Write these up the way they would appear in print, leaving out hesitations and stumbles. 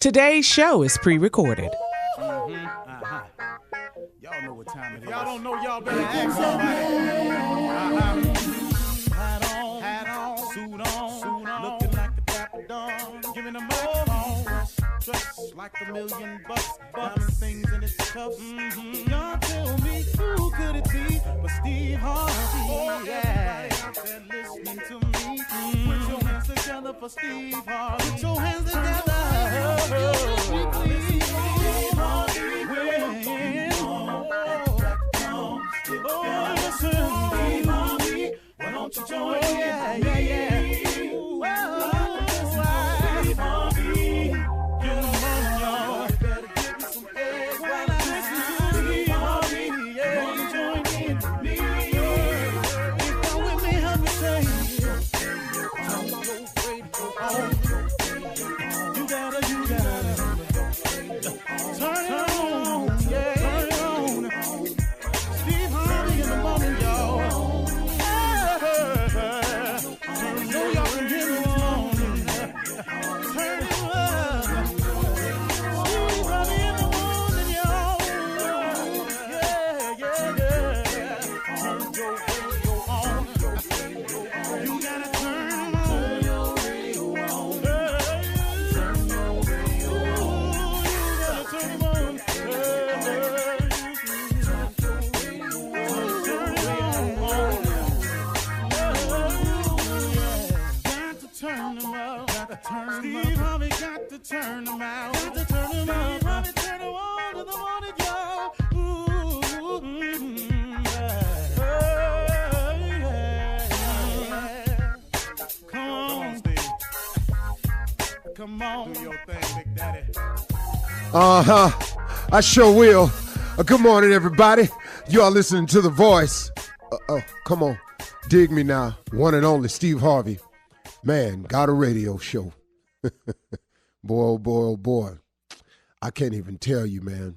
Today's show is pre-recorded. Y'all know what time it is. Y'all don't know, y'all better ask somebody. Hat on, suit on, looking like a dapper dog, giving them all dressed like $1 million bucks, diamond things in its cuffs. Y'all tell me who could it be but Steve Harvey? Everybody out there listening to me. Put your hands together for Steve Harvey. Put your hands together. Why don't you join me? Steve Harvey got to turn them out. Got to turn them out. Harvey turn them on to the morning, y'all. Come on, Steve. Come on. Do your thing, Big Daddy. I sure will. Good morning, everybody. You are listening to The Voice. Come on. Dig me now. One and only Steve Harvey. Man, got a radio show. Boy, oh boy, oh boy. I can't even tell you, man.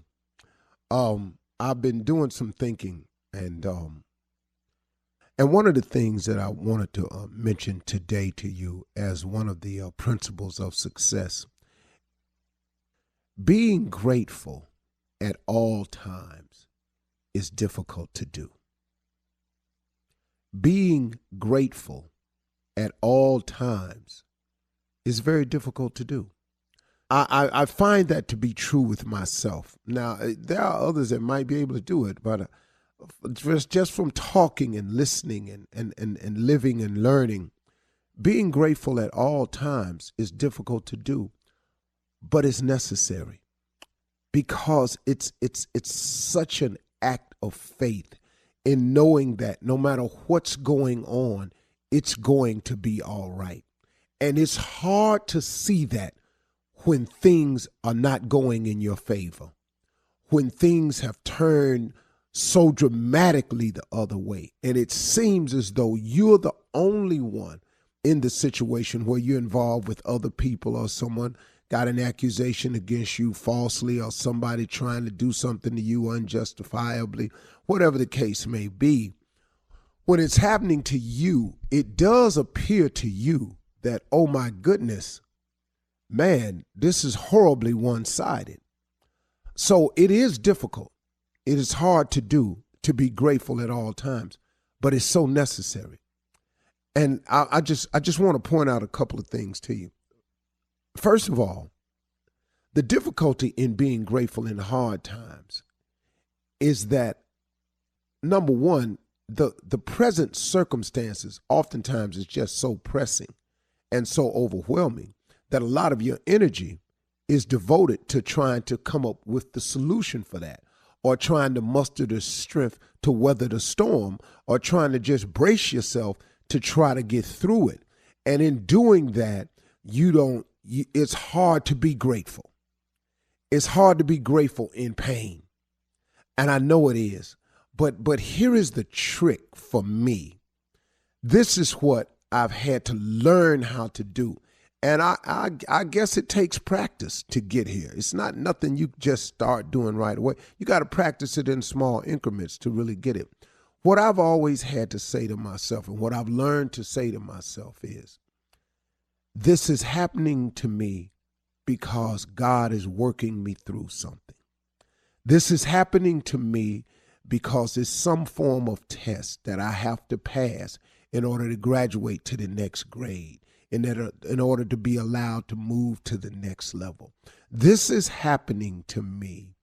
I've been doing some thinking, and one of the things that I wanted to mention today to you as one of the principles of success, being grateful at all times is difficult to do. Being grateful at all times is very difficult to do. I find that to be true with myself. Now, there are others that might be able to do it, but just from talking and listening and living and learning, being grateful at all times is difficult to do, but it's necessary because it's such an act of faith in knowing that no matter what's going on, it's going to be all right. And it's hard to see that when things are not going in your favor, when things have turned so dramatically the other way. And it seems as though you're the only one in the situation where you're involved with other people, or someone got an accusation against you falsely, or somebody trying to do something to you unjustifiably, whatever the case may be. When it's happening to you, it does appear to you that, oh my goodness, man, this is horribly one-sided. So it is difficult. It is hard to do, to be grateful at all times, but it's so necessary. And I just want to point out a couple of things to you. First of all, the difficulty in being grateful in hard times is that, number one, the present circumstances oftentimes is just so pressing and so overwhelming that a lot of your energy is devoted to trying to come up with the solution for that, or trying to muster the strength to weather the storm, or trying to just brace yourself to try to get through it. And in doing that, it's hard to be grateful. It's hard to be grateful in pain. And I know it is. But here is the trick for me. This is what I've had to learn how to do. And I guess it takes practice to get here. It's not nothing you just start doing right away. You got to practice it in small increments to really get it. What I've always had to say to myself, and what I've learned to say to myself, is, this is happening to me because God is working me through something. This is happening to me because it's some form of test that I have to pass in order to graduate to the next grade, in order to be allowed to move to the next level. This is happening to me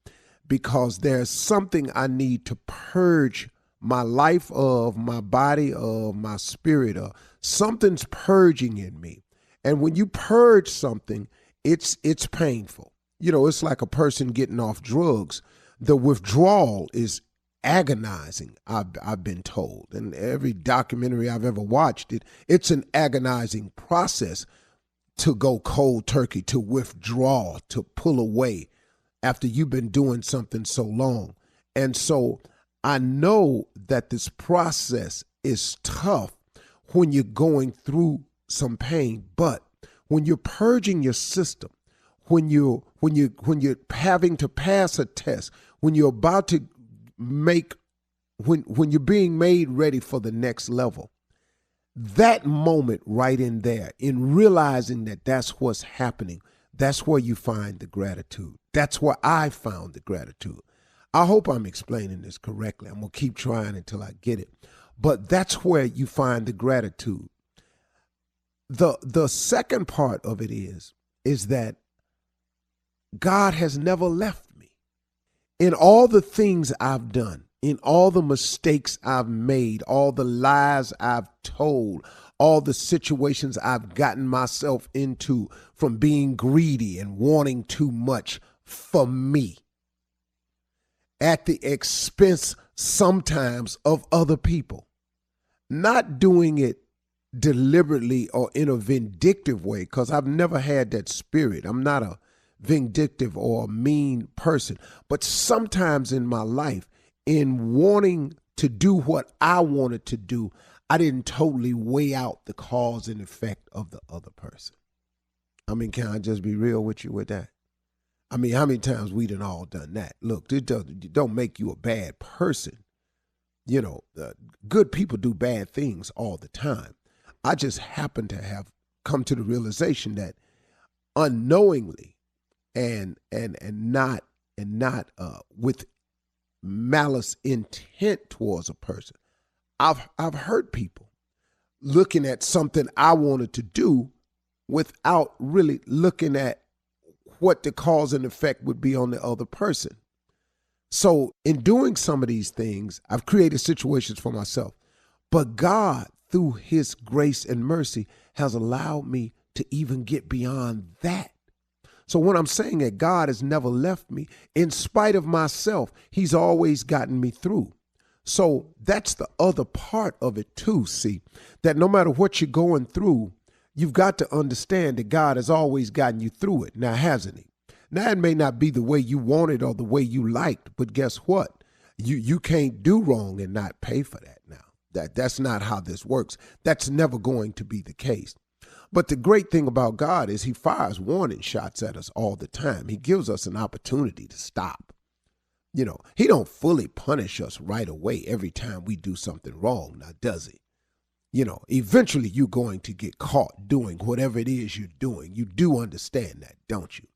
because there's something I need to purge my life of, my body of, my spirit of. Something's purging in me. And when you purge something, it's painful. You know, it's like a person getting off drugs. The withdrawal is agonizing, I've been told. And every documentary I've ever watched, it's an agonizing process to go cold turkey, to withdraw, to pull away after you've been doing something so long. And so I know that this process is tough when you're going through some pain, but when you're purging your system, when you're having to pass a test, when you're about to when you're being made ready for the next level, that moment right in there, in realizing that that's what's happening, that's where you find the gratitude. That's where I found the gratitude. I hope I'm explaining this correctly. I'm going to keep trying until I get it. But that's where you find the gratitude. The second part of it is that God has never left me. In all the things I've done, in all the mistakes I've made, all the lies I've told, all the situations I've gotten myself into from being greedy and wanting too much for me, at the expense sometimes of other people, not doing it deliberately or in a vindictive way, because I've never had that spirit. I'm not a vindictive or a mean person. But sometimes in my life, in wanting to do what I wanted to do, I didn't totally weigh out the cause and effect of the other person. I mean, can I just be real with you with that? I mean, how many times we done all done that? Look, it don't make you a bad person. You know, good people do bad things all the time. I just happen to have come to the realization that unknowingly and not with malice intent towards a person, I've hurt people looking at something I wanted to do without really looking at what the cause and effect would be on the other person. So in doing some of these things, I've created situations for myself. But God, through his grace and mercy, has allowed me to even get beyond that. So when I'm saying that God has never left me, in spite of myself, he's always gotten me through. So that's the other part of it too, see, that no matter what you're going through, you've got to understand that God has always gotten you through it. Now, hasn't he? Now, it may not be the way you wanted or the way you liked, but guess what? You can't do wrong and not pay for that now. That's not how this works. That's never going to be the case. But the great thing about God is he fires warning shots at us all the time. He gives us an opportunity to stop. You know, he don't fully punish us right away every time we do something wrong, now does he? You know, eventually you're going to get caught doing whatever it is you're doing. You do understand that, don't you?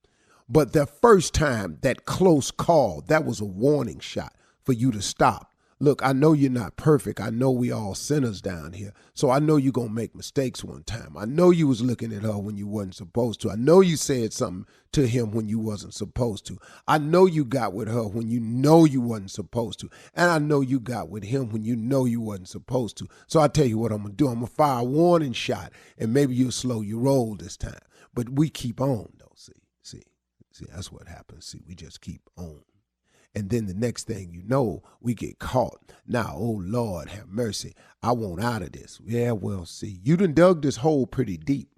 But the first time, that close call, that was a warning shot for you to stop. Look, I know you're not perfect. I know we all sinners down here. So I know you're going to make mistakes one time. I know you was looking at her when you wasn't supposed to. I know you said something to him when you wasn't supposed to. I know you got with her when you know you wasn't supposed to. And I know you got with him when you know you wasn't supposed to. So I tell you what I'm going to do. I'm going to fire a warning shot, and maybe you'll slow your roll this time. But we keep on, though. See, that's what happens. See, we just keep on. And then the next thing you know, we get caught. Now, oh, Lord, have mercy. I want out of this. Yeah, well, see, you done dug this hole pretty deep.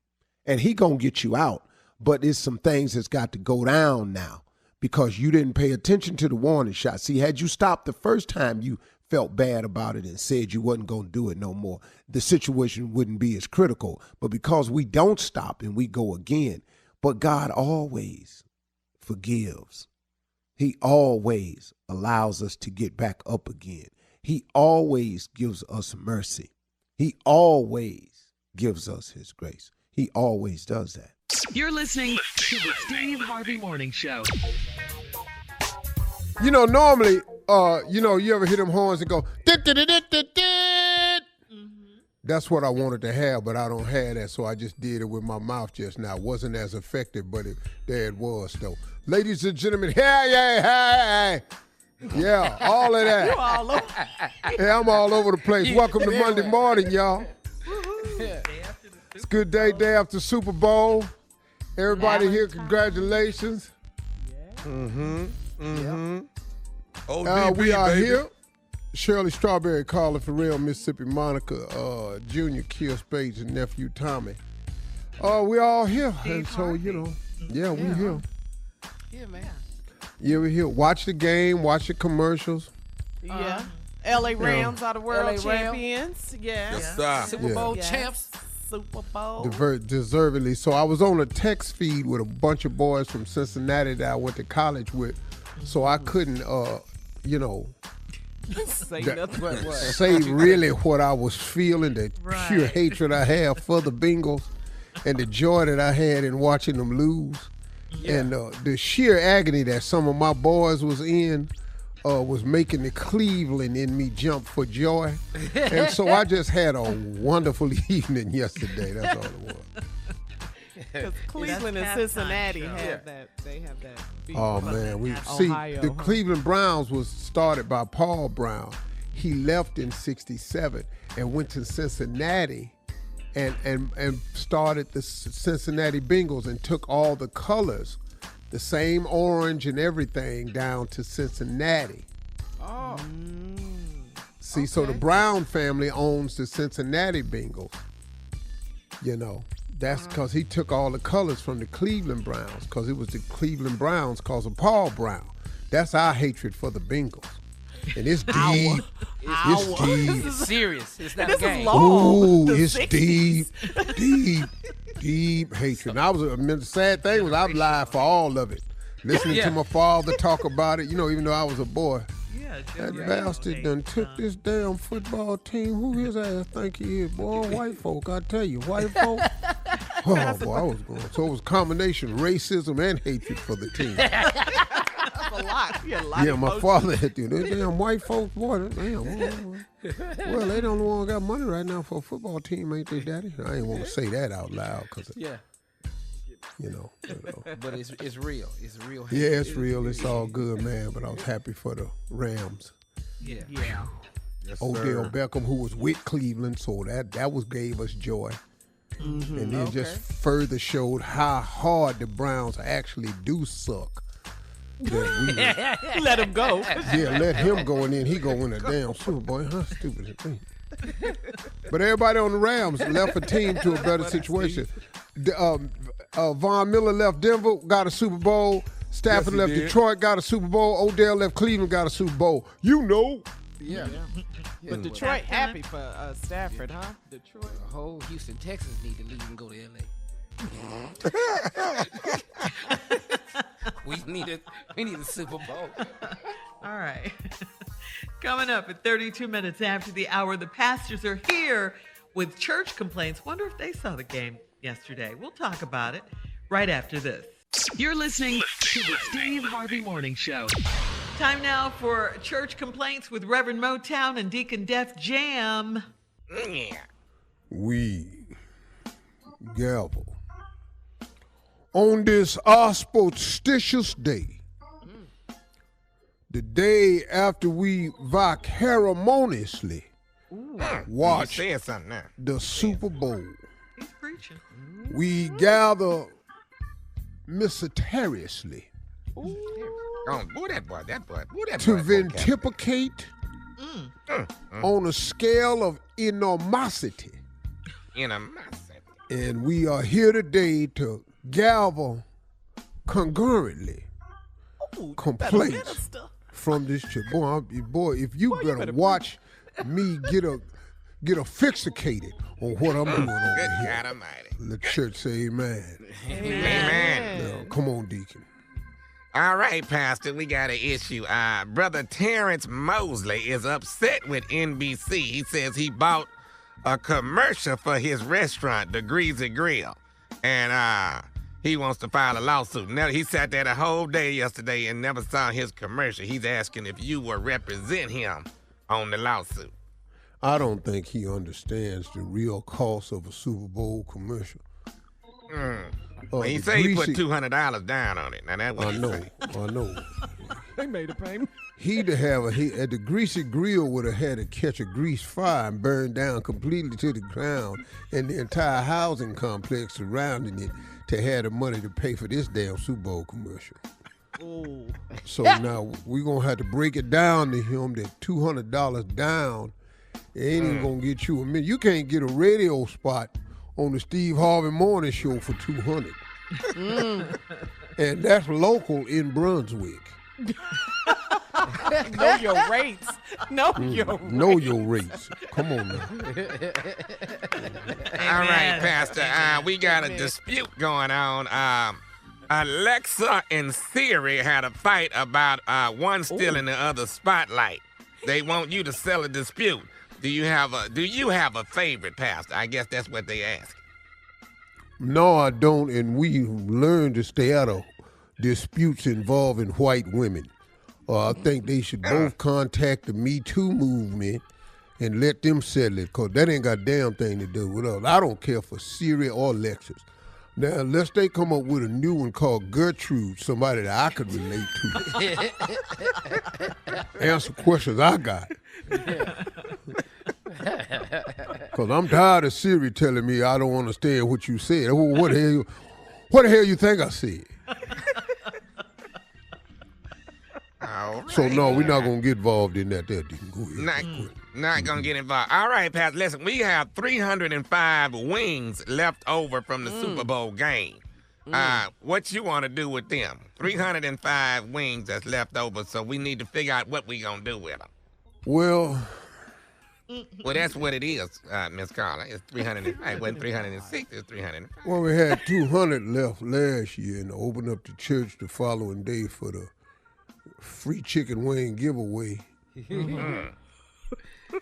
And he going to get you out. But there's some things that's got to go down now because you didn't pay attention to the warning shot. See, had you stopped the first time you felt bad about it and said you wasn't going to do it no more, the situation wouldn't be as critical. But because we don't stop and we go again, but God always forgives. He always allows us to get back up again. He always gives us mercy. He always gives us his grace. He always does that. You're listening to the Steve Harvey Morning Show. You know, normally, you ever hear them horns that go, That's what I wanted to have, but I don't have that, so I just did it with my mouth just now. It wasn't as effective, but there it was, though. Ladies and gentlemen, hey. Yeah, all of that. You all over. Yeah, I'm all over the place. Welcome to Monday morning, y'all. It's a good day after Super Bowl. Everybody here, congratulations. We are baby. here. Shirley Strawberry, Carla Farrell, Mississippi Monica, Junior, Kier Spades, and nephew Tommy. We all here. And so, we here. Yeah, man. Yeah, we here. Watch the game, watch the commercials. Yeah. LA Rams are the world LA champions. Yeah. Yes, sir. Super Bowl champs. Super Bowl. Deservedly. So I was on a text feed with a bunch of boys from Cincinnati that I went to college with. So I couldn't, Say nothing. say really what I was feeling, the pure hatred I have for the Bengals and the joy that I had in watching them lose. Yeah. And the sheer agony that some of my boys was in was making the Cleveland in me jump for joy. And so I just had a wonderful evening yesterday. That's all it was. Because Cleveland and Cincinnati have that. They have that. Oh, man. Ohio, the Cleveland Browns was started by Paul Brown. He left in 1967 and went to Cincinnati and started the Cincinnati Bengals and took all the colors, the same orange and everything, down to Cincinnati. Oh. See, so the Brown family owns the Cincinnati Bengals. That's because he took all the colors from the Cleveland Browns, because it was the Cleveland Browns because of Paul Brown. That's our hatred for the Bengals. And it's deep. It's deep. It's serious. It's not This a game. is long. Ooh, The it's 60s. deep hatred. And the sad thing was I was live for all of it. Listening to my father talk about it, even though I was a boy. That bastard done took this damn football team. Who his ass think he is? Boy, white folk, I tell you, white folk. Oh, boy, I was going. So it was a combination of racism and hatred for the team. That's a lot. Yeah, my father had to. They damn white folks, boy. Damn. Well, they don't want to got money right now for a football team, ain't they, Daddy? I ain't want to say that out loud because, But it's real. It's real. Hate. Yeah, it's real. It's all good, man. But I was happy for the Rams. Yeah. Yes, Odell Beckham, who was with Cleveland, so that gave us joy. Mm-hmm. And then just further showed how hard the Browns actually do suck. Let him go. Yeah, let him go, and then he go win a damn Super Bowl. How stupid is he? But everybody on the Rams left a team to a better situation. Von Miller left Denver, got a Super Bowl. Stafford left Detroit, got a Super Bowl. Odell left Cleveland, got a Super Bowl. Yeah. But Detroit happy for Stafford, huh? Detroit. The whole Houston, Texas need to leave and go to L.A. We need a Super Bowl. All right. Coming up at 32 minutes after the hour, the pastors are here with church complaints. Wonder if they saw the game yesterday. We'll talk about it right after this. You're listening to the Steve Harvey Morning Show. Time now for church complaints with Reverend Motown and Deacon Def Jam. We gavel on this auspicious day, the day after we vicariously watch the Super Bowl. He's preaching. We gather mysteriously to ventificate on a scale of enormosity. And we are here today to gavel concurrently complaints from this church. Boy, if you better watch me get fixated on what I'm doing over here. The church say amen. Amen. Now, come on, Deacon. All right, Pastor, we got an issue. Brother Terrence Mosley is upset with NBC. He says he bought a commercial for his restaurant, the Greasy Grill. And He wants to file a lawsuit. Now, he sat there the whole day yesterday and never saw his commercial. He's asking if you will represent him on the lawsuit. I don't think he understands the real cost of a Super Bowl commercial. Well, he said he put $200 down on it. Now, that's what I he know. said. I know. They made a payment. He'd have at the greasy grill would have had to catch a grease fire and burn down completely to the ground, and the entire housing complex surrounding it to have the money to pay for this damn Super Bowl commercial. Ooh. So now we're gonna have to break it down to him that $200 down ain't even gonna get you a minute. You can't get a radio spot on the Steve Harvey Morning Show for $200, and that's local in Brunswick. Know your rates. Know your rates. Come on now. All right, Pastor. We got a dispute going on. Alexa and Siri had a fight about one stealing the other spotlight. They want you to settle a dispute. Do you have a favorite, Pastor? I guess that's what they ask. No, I don't, and we learned to stay out of disputes involving white women. I think they should both contact the Me Too movement and let them settle it, because that ain't got a damn thing to do with us. I don't care for Siri or Lexus. Now, unless they come up with a new one called Gertrude, somebody that I could relate to. Answer questions I got. Because I'm tired of Siri telling me I don't understand what you said. What the hell you think I said? Right. So, no, we're not going to get involved in that. There, Deacon. Go ahead. Not going to get involved. All right, Pastor, listen, we have 305 wings left over from the Super Bowl game. What you want to do with them? 305 wings that's left over, so we need to figure out what we going to do with them. Well, that's what it is, Miss Carla. It's 305. It wasn't 306, it's 305. Well, we had 200 left last year and opened up the church the following day for the free chicken wing giveaway.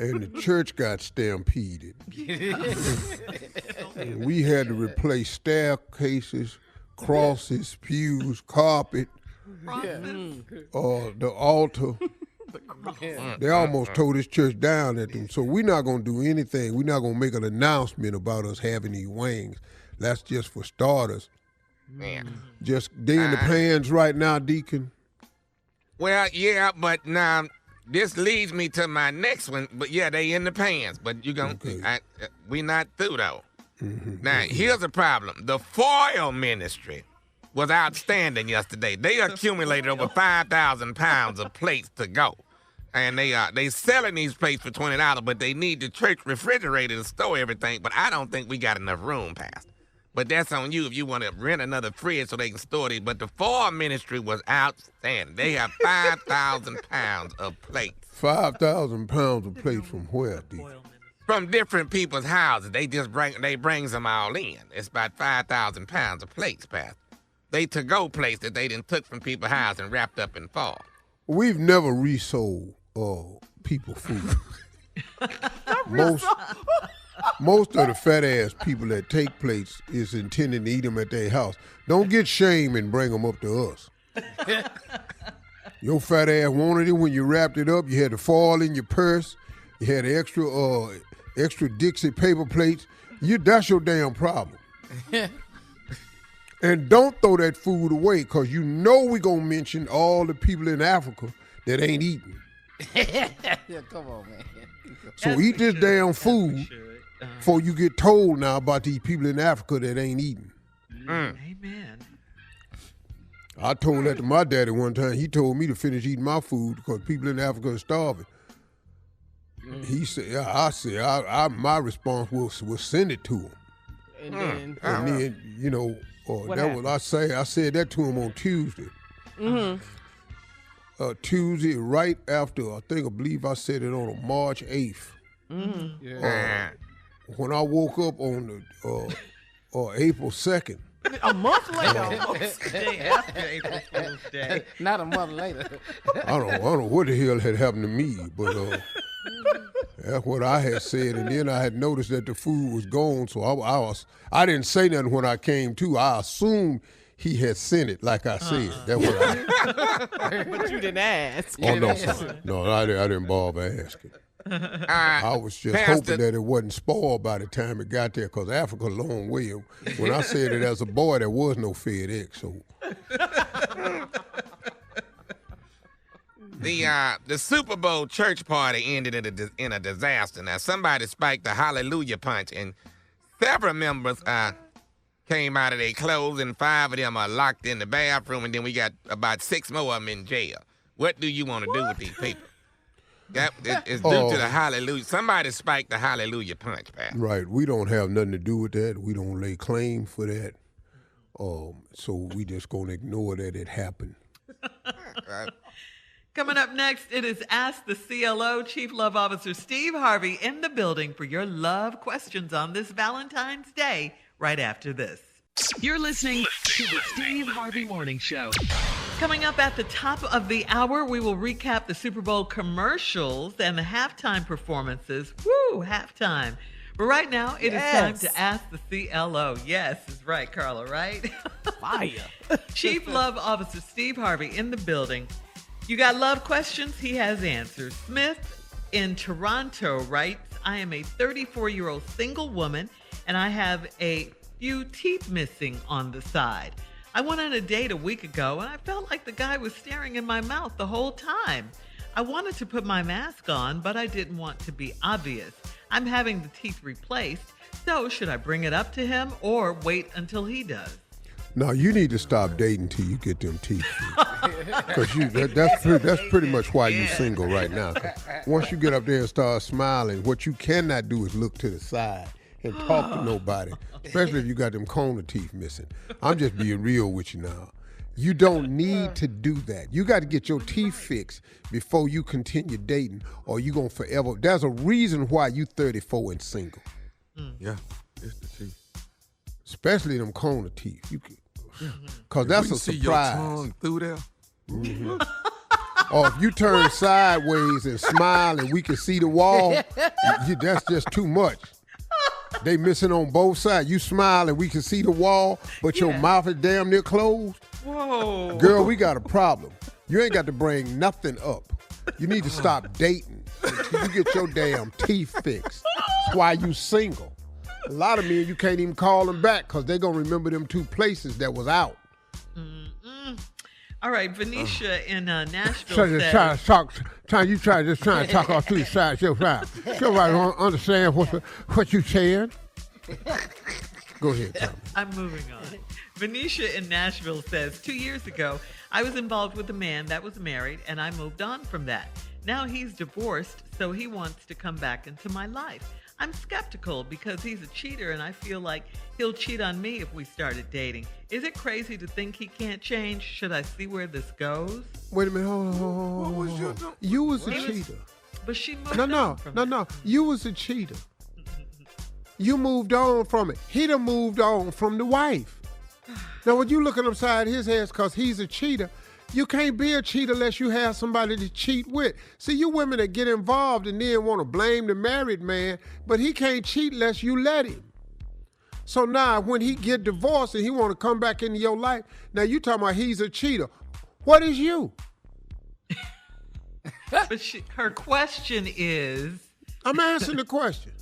And the church got stampeded. And we had to replace staircases, crosses, pews, carpet, the altar. They almost tore this church down at them. So we're not going to do anything. We're not going to make an announcement about us having these wings. That's just for starters. Man. Just, they in the pans right now, Deacon. Well, yeah, but now this leads me to my next one. But yeah, they in the pans. But you gonna, we not through though. Now here's the problem: the foil ministry was outstanding yesterday. They accumulated over 5,000 pounds of plates to go, and they selling these plates for $20. But they need the church refrigerator to store everything. But I don't think we got enough room, Pastor. But that's on you if you want to rent another fridge so they can store these. But the foil ministry was outstanding. They have 5,000 pounds of plates. 5,000 pounds of plates from where, D? From different people's houses. They brings them all in. It's about 5,000 pounds of plates, Pastor. They to-go plates that they done took from people's houses and wrapped up in foil. We've never resold people food. Most of the fat-ass people that take plates is intending to eat them at their house. Don't get shame and bring them up to us. Your fat ass wanted it when you wrapped it up. You had the foil in your purse. You had extra Dixie paper plates. That's your damn problem. And don't throw that food away, because you know we're going to mention all the people in Africa that ain't eating. Come on, man. So eat this damn food before you get told now about these people in Africa that ain't eating. Amen. I told that to my daddy one time. He told me to finish eating my food because people in Africa are starving. He said, my response was send it to him. And then, you know, I said that to him on Tuesday. Tuesday, right after, I believe I said it on March 8th. When I woke up on April 2nd. A month later. Day after April Fool's Day. Not a month later. I don't know what the hell had happened to me, but That's what I had said, and then I had noticed that the food was gone, so I didn't say nothing when I came to. I assumed he had sent it, like I said. That's what But you didn't ask. Oh, no, sir. No, I didn't bother asking. I was just hoping that it wasn't spoiled by the time it got there, because Africa a long way. When I said it as a boy, there was no FedEx. So. The Super Bowl church party ended in a disaster. Now, somebody spiked the hallelujah punch, and several members came out of their clothes, and 5 of them are locked in the bathroom, and then we got about 6 more of them in jail. What do you want to do with these people? That is due to the hallelujah. Somebody spiked the hallelujah punch, Pat. Right. We don't have nothing to do with that. We don't lay claim for that. So we just going to ignore that it happened. Coming up next, it is Ask the CLO. Chief Love Officer Steve Harvey in the building for your love questions on this Valentine's Day, right after this. You're listening to the Steve Harvey Morning Show. Coming up at the top of the hour, we will recap the Super Bowl commercials and the halftime performances. Woo, halftime. But right now, it is time to Ask the CLO. Yes, is right, Carla, right? Fire. Chief Love Officer Steve Harvey in the building. You got love questions? He has answers. Smith in Toronto writes, I am a 34-year-old single woman, and I have a few teeth missing on the side. I went on a date a week ago, and I felt like the guy was staring in my mouth the whole time. I wanted to put my mask on, but I didn't want to be obvious. I'm having the teeth replaced, so should I bring it up to him or wait until he does? No, you need to stop dating till you get them teeth. Because that's pretty much why you're single right now. Once you get up there and start smiling, what you cannot do is look to the side and talk to nobody, especially if you got them corner teeth missing. I'm just being real with you now. You don't need to do that. You got to get your teeth fixed before you continue dating, or you going to forever. There's a reason why you 34 and single. Yeah, it's the teeth. Especially them corner teeth. Because that's a surprise. See your tongue through there? Mm-hmm. Or if you turn sideways and smile and we can see the wall, that's just too much. They missing on both sides. You smile and we can see the wall, but your mouth is damn near closed. Whoa. Girl, we got a problem. You ain't got to bring nothing up. You need to stop dating until you get your damn teeth fixed. That's why you single. A lot of men, you can't even call them back because they're going to remember them 2 places that was out. Mm-mm. All right, Venetia in Nashville So says... trying to talk all through the side. Everybody don't understand what you saying. Go ahead, Tommy. I'm moving on. Venetia in Nashville says, 2 years ago, I was involved with a man that was married, and I moved on from that. Now he's divorced, so he wants to come back into my life. I'm skeptical because he's a cheater, and I feel like he'll cheat on me if we started dating. Is it crazy to think he can't change? Should I see where this goes? Wait a minute, hold on. What was you doing? You was a cheater. But she moved on from it. No. You was a cheater. You moved on from it. He done moved on from the wife. Now, when you looking upside his ass because he's a cheater, you can't be a cheater unless you have somebody to cheat with. See, you women that get involved and then want to blame the married man, but he can't cheat unless you let him. So now when he get divorced and he want to come back into your life, now you talking about he's a cheater. What is you? But her question is... I'm answering the question.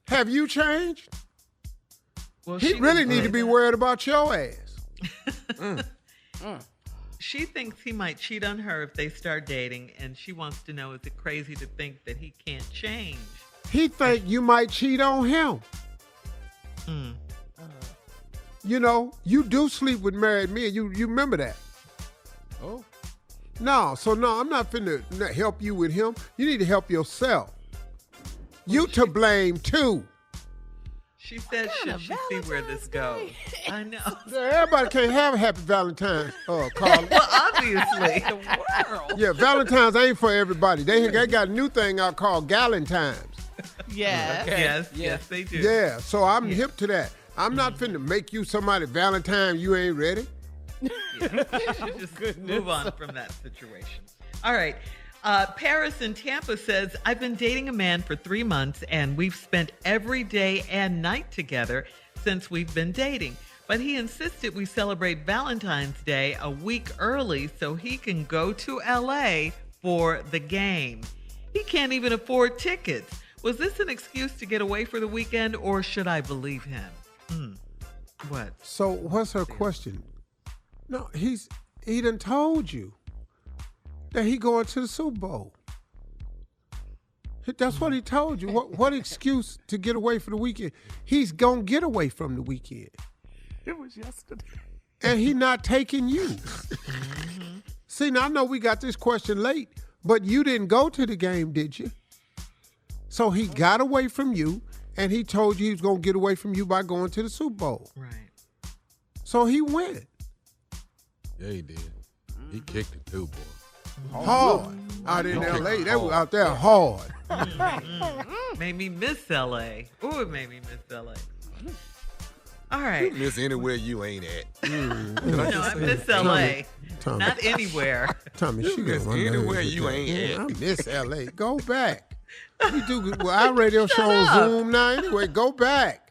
Have you changed? Well, he really need to be worried about your ass. She thinks he might cheat on her if they start dating, and she wants to know, is it crazy to think that he can't change? He think you might cheat on him. You know, you do sleep with married men. You remember that? Oh. No, I'm not finna help you with him. You need to help yourself. You to blame too. She says, should she see where this goes? I know. Everybody can't have a happy Valentine's, Carla. Well, obviously. Yeah, Valentine's ain't for everybody. They got a new thing out called Galentine's. Yes. Yes, they do. Yeah, so I'm hip to that. I'm not finna make you somebody Valentine you ain't ready. Yeah. You should just move on from that situation. All right. Paris in Tampa says, I've been dating a man for 3 months, and we've spent every day and night together since we've been dating. But he insisted we celebrate Valentine's Day a week early so he can go to L.A. for the game. He can't even afford tickets. Was this an excuse to get away for the weekend, or should I believe him? What? So what's her question? No, he done told you that he going to the Super Bowl. That's what he told you. What excuse to get away for the weekend? He's going to get away from the weekend. It was yesterday. And he not taking you. See, now I know we got this question late, but you didn't go to the game, did you? So he got away from you, and he told you he was going to get away from you by going to the Super Bowl. Right. So he went. Yeah, he did. He kicked it too, boy. Hard. Out in L.A., they were out there hard. Made me miss L.A. Ooh, it made me miss L.A. All right. You miss anywhere you ain't at. No, I miss L.A. Tommy. Not anywhere. Tommy, she miss got my anywhere nerves you with ain't that. at. I miss L.A. Go back. We do our radio show on Zoom now anyway. Go back.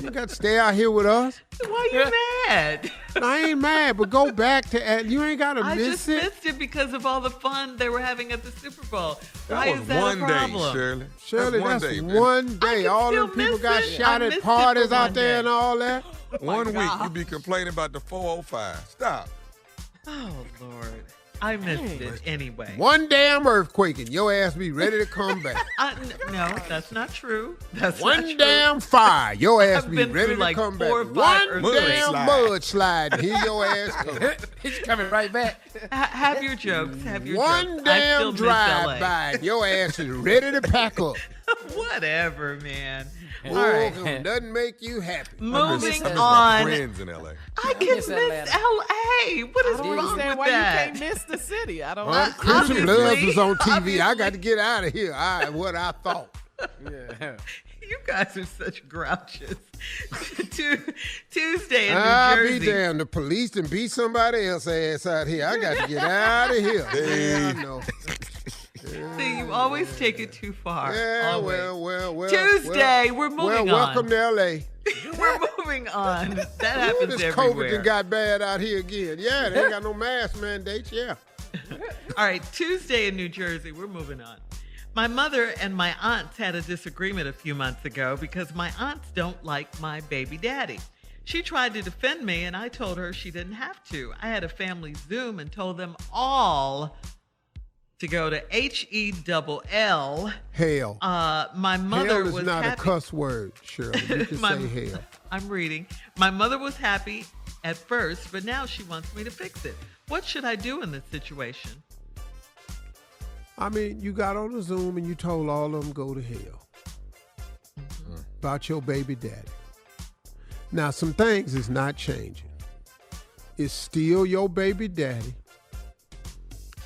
You got to stay out here with us. Why you mad? I ain't mad, but go back to you ain't got to I miss just it. missed it because of all the fun they were having at the Super Bowl. Why That is was that one a problem? day, Shirley. Shirley, that's day, man. one day. can All still them people miss got it. shot I at missed it parties for out one there day. and all that. One week you be complaining about the 405. Stop. Oh, Lord. I missed it anyway. One damn earthquake and your ass be ready to come back. No, that's not true. That's not One true. damn fire, your ass I've be been ready through to like come back. 4 or 5 One earthquakes. damn mudslide, here your ass come. He's coming right back. Have your jokes. Have your One jokes. I still damn miss drive LA. by, and your ass is ready to pack up. Whatever, man. Oh, All right. it doesn't make you happy. Moving I miss on. my friends in L.A. I can miss miss Atlanta. L.A. What is I don't wrong understand with why that? you can't miss the city. I don't. Well, Christian obviously- Bloods was on TV. I got obviously- to get out of here. All right, what I thought. Yeah. You guys are such grouches. Tuesday in New I'll Jersey. be damned. The police and beat somebody else's ass out here. I got to get out of here. Yeah, I know. See, you always take it too far. Yeah, Always. well. Tuesday, we're moving on. Welcome to L.A. We're moving on. That happens This everywhere. COVID done got bad out here again. Yeah, they ain't got no mask mandates. Yeah. All right, Tuesday in New Jersey, we're moving on. My mother and my aunts had a disagreement a few months ago because my aunts don't like my baby daddy. She tried to defend me, and I told her she didn't have to. I had a family Zoom and told them all to go to HELL. Hell. My mother Hell is was not happy. a cuss word, Shirley. You can say hell. I'm reading. My mother was happy at first, but now she wants me to fix it. What should I do in this situation? I mean, you got on a Zoom and you told all of them go to hell about your baby daddy. Now, some things is not changing. It's still your baby daddy.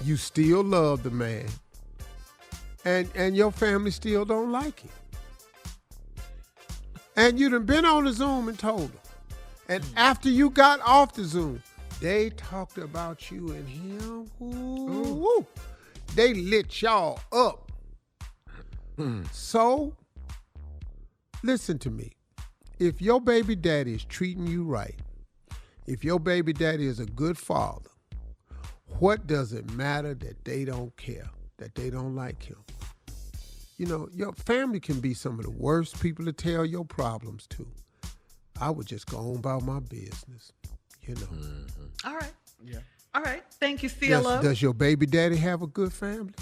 You still love the man. And your family still don't like him. And you done been on the Zoom and told them. And after you got off the Zoom, they talked about you and him. Ooh. They lit y'all up. So, listen to me. If your baby daddy is treating you right, if your baby daddy is a good father, what does it matter that they don't care, that they don't like him? You know, your family can be some of the worst people to tell your problems to. I would just go on about my business, you know. All right. Yeah. All right. Thank you, CLO. Does your baby daddy have a good family?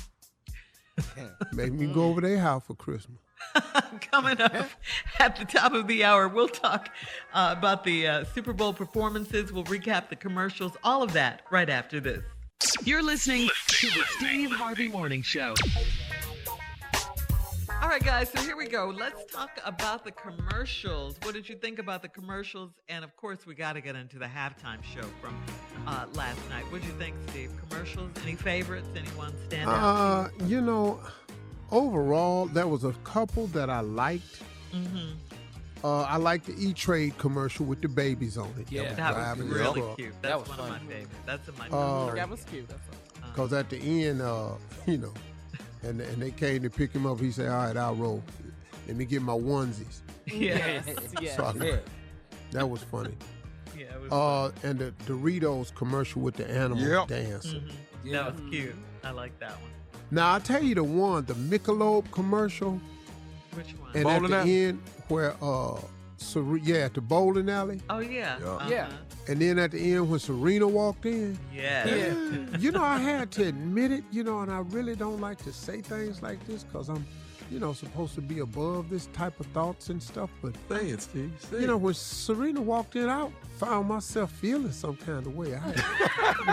Maybe we can go over their house for Christmas. Coming up at the top of the hour, we'll talk about the Super Bowl performances. We'll recap the commercials, all of that right after this. You're listening to the Steve Harvey Morning Show. All right, guys, so here we go. Let's talk about the commercials. What did you think about the commercials? And, of course, we got to get into the halftime show from last night. What did you think, Steve? Commercials? Any favorites? Anyone stand out? You know, overall, there was a couple that I liked. I liked the E-Trade commercial with the babies on it. Yeah. That was driving the really truck. cute. That That's was one fun. of my favorites. That's in my That was cute. That's all. Because at the end, and they came to pick him up. He said, all right, I'll roll. Let me get my onesies. Yes. So that was funny. Yeah, it was and the Doritos commercial with the animals dancing. Mm-hmm. That was cute. I like that one. Now, I'll tell you the Michelob commercial. Which one? And Bowling at the alley? end where, at the bowling alley. Oh, yeah. Yeah. And then at the end when Serena walked in. Yeah. I had to admit it, and I really don't like to say things like this because I'm, supposed to be above this type of thoughts and stuff. But, Say it, Steve. Say it. when Serena walked in, I found myself feeling some kind of way. I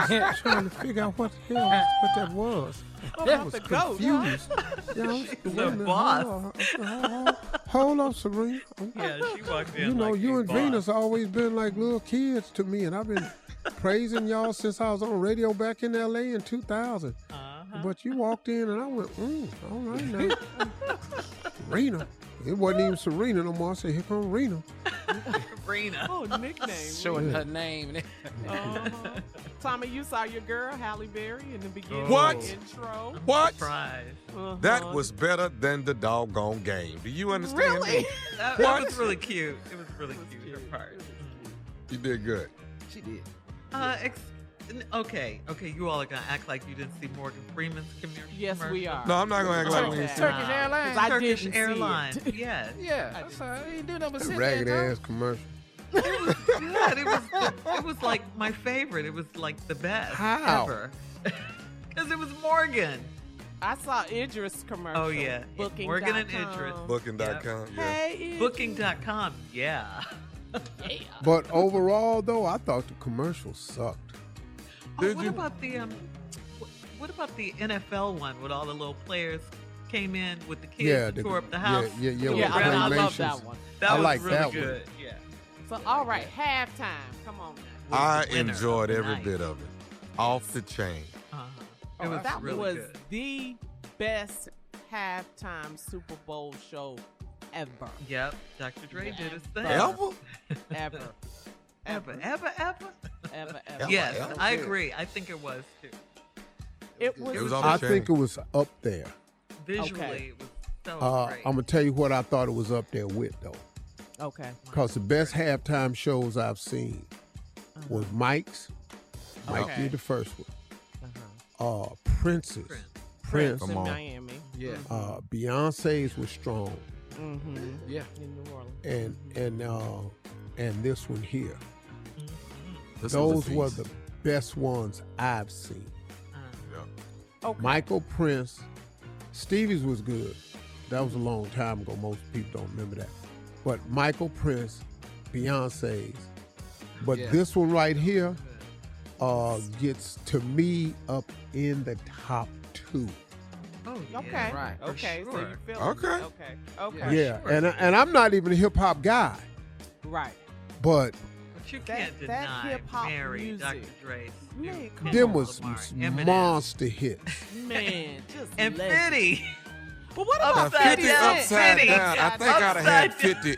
was trying to figure out what the hell what that was. I was confused. She's the boss. Hold up, Serena. Yeah, she walked in like you a and boss. Venus always been like little kids to me, and I've been praising y'all since I was on radio back in L.A. in 2000. But you walked in, and I went, all right now. Serena. It wasn't even Serena no more. I said, here comes Rena. Rena. Oh, nickname. Showing her name. Tommy, you saw your girl, Halle Berry, in the beginning What? of the intro. What? Surprise. That was better than the doggone game. Do you understand Really? me? That What? was really cute. It was really cute, her part. You did good. She did. Okay, you all are going to act like you didn't see Morgan Freeman's commercial. Yes, we are. No, I'm not going to act like we ain't seen it. Turkish Airlines. I Turkish didn't see Airlines. it. Yes. Yeah. That's all right. He didn't do nothing but sit there Ragged and ass commercial. It was good. It was like my favorite. It was like the best How? ever. Because it was Morgan. I saw Idris commercial. Oh, yeah. Booking. Morgan and Idris. Booking.com, yeah. Hey, Idris. Booking.com. Yeah. But overall, though, I thought the commercial sucked. What about the NFL one with all the little players came in with the kids and tore up the house? Yeah, Yeah, I love that one. That I was like really that good. Yeah. So, all right, halftime. Come on now. I the winner enjoyed of the every night. bit of it. Off the chain. It was That really was good. the best halftime Super Bowl show ever. Yep. Dr. Dre did his thing. Ever? Ever. Yes, Ever. I agree. I think it was too. It was. It was on the I chain. think it was up there. Visually, Okay. it was so great. I'm going to tell you what I thought it was up there with, though. Okay. Because the best halftime shows I've seen was Mike's. Mike Okay. did the first one. Prince's. Prince. In Come on. Miami. Yeah. Beyonce's was strong. Mm-hmm. Yeah. In New Orleans. And this one here. This was Those a were feast. the best ones I've seen. Yeah. Okay. Michael Prince. Stevie's was good. That was a long time ago. Most people don't remember that. But Michael Prince, Beyonce's. But Yeah. this one right here gets to me up in the top 2. Oh, yeah. Okay. Right. For Okay. So sure. you feel Okay. Okay. Yeah, sure. and I'm not even a hip hop guy, Right. but But you That- can't that deny hip-hop Mary, music. Dr. Dre's. Man, come them on, was Lamar, some Eminem. monster hits. Man, just And legend. 50. But what Now, about Upside 50 down. upside 50. down. I think I'd have had Upside down. 50.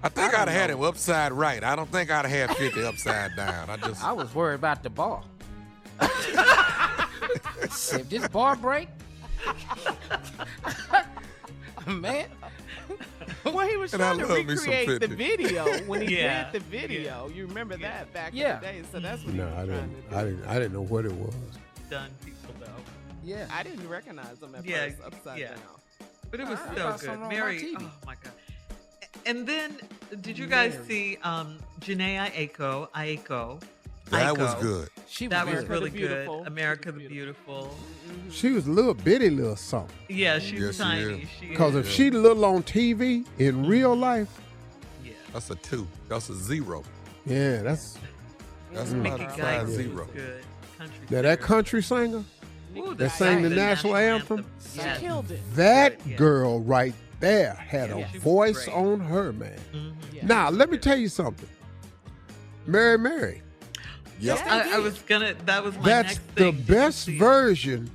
I think I'd have had it upside right. I don't think I'd have had 50 upside down. I was worried about the bar. If this bar break, man. Well, he was And I trying to love me some recreate the 50. video when he Yeah. did the video. You remember that back Yeah. in the day? So that's what No, he was I trying didn't. to do. I didn't know what it was. Done people, though. Yeah. I didn't recognize him at Yeah, first upside yeah. down. But it was I so got good. something on my Mary, TV. oh my God. And then, did you guys see Janae Aiko? That was Aiko. good. She was That was America really the good. Beautiful. America the Beautiful. She was a little bitty little something. Yeah, she's Yes, she tiny. is. She Because is. if she little on TV in real life, Yeah. That's a 2. That's a 0. yeah, that's That's Mickey about Geiger 5 was 0. good. Country that singer. country singer. Ooh, that sang the national anthem? She Yes. killed it. That Yeah. girl right there had Yeah, a she was voice great. on her, man. Mhm. Yeah. Now, let me tell you something. Mary, Yep. I was gonna. That was my that's next the thing. Did you best see it? version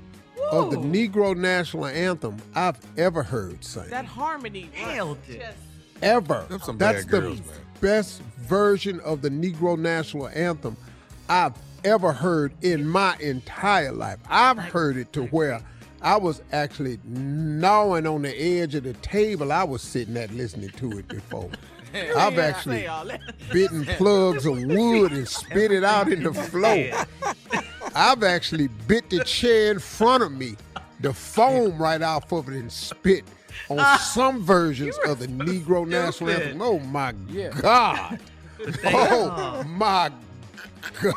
of the Woo. Negro national anthem I've ever heard sing. That harmony. Nailed it. Just- Ever. Them some That's bad the girls, man. best version of the Negro national anthem I've ever heard in my entire life. I've heard it to where I was actually gnawing on the edge of the table I was sitting at listening to it before. I've actually bitten plugs of wood and spit it out in the floor. I've actually bit the chair in front of me, the foam right off of it, and spit on some versions of the Negro National Anthem. Oh, my God. Oh, my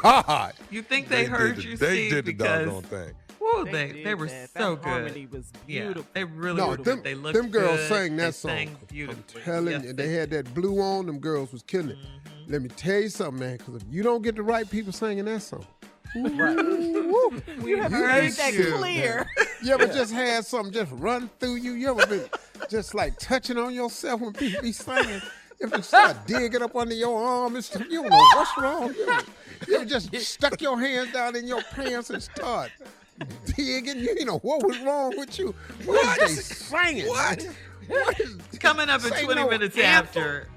God. You think they heard you, They Steve? did the because doggone thing. Woo, they were so That good. harmony was beautiful. Yeah, they really No, were good. They looked them girls good. sang that They song. sang beautifully. I'm telling you, they had that blue on. Them girls was killing it. Let me tell you something, man, because if you don't get the right people singing that song, You have heard that clear. you ever just had something just run through you? You ever been just like touching on yourself when people be singing? If you start digging up under your arm and stuff, you don't know what's wrong. You ever just stuck your hands down in your pants and start digging? You know what was wrong with you? What is they singing? What? Coming up in 20 minutes after.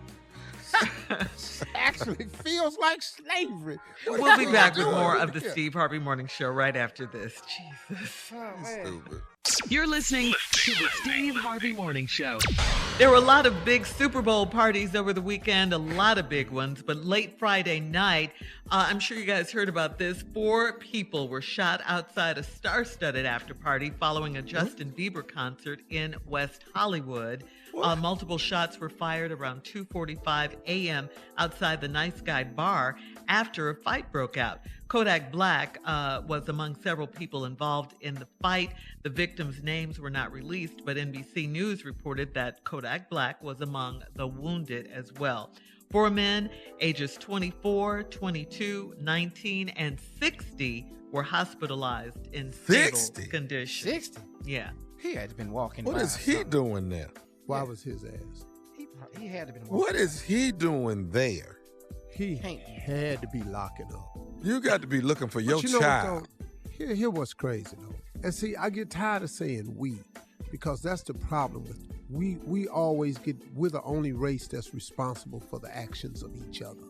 Actually feels like slavery. We'll be back with more of the Steve Harvey Morning Show right after this. Jesus. Stupid. You're listening to the Steve Harvey Morning Show. There were a lot of big Super Bowl parties over the weekend, a lot of big ones, but late Friday night, I'm sure you guys heard about this. 4 people were shot outside a star-studded after party following a Justin Bieber concert in West Hollywood. Multiple shots were fired around 2:45 a.m. outside the Nice Guy bar after a fight broke out. Kodak Black was among several people involved in the fight. The victims' names were not released, but NBC News reported that Kodak Black was among the wounded as well. 4 men, ages 24, 22, 19, and 60 were hospitalized in stable 60? condition. 60? Yeah. He had been walking What by is he something. doing there? Why was his ass? He had to been walking. What is he doing there? He had to be locking up. You got to be looking for your But you know child. what, though? Here what's crazy, though. And see, I get tired of saying we, because that's the problem with we always we're the only race that's responsible for the actions of each other.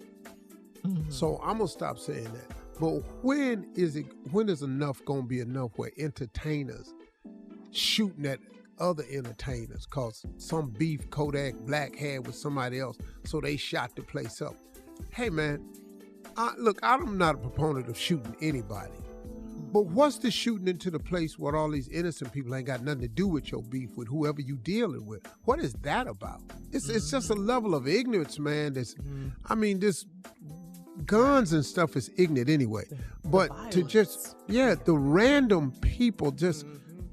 Mm-hmm. So I'm gonna stop saying that. But when is enough gonna be enough where entertainers shooting at other entertainers cause some beef Kodak Black had with somebody else, so they shot the place up? Hey man, look, I'm not a proponent of shooting anybody, but what's the shooting into the place where all these innocent people ain't got nothing to do with your beef with whoever you dealing with? What is that about? It's just a level of ignorance, man. I mean, this guns and stuff is ignorant anyway. But to just, the random people just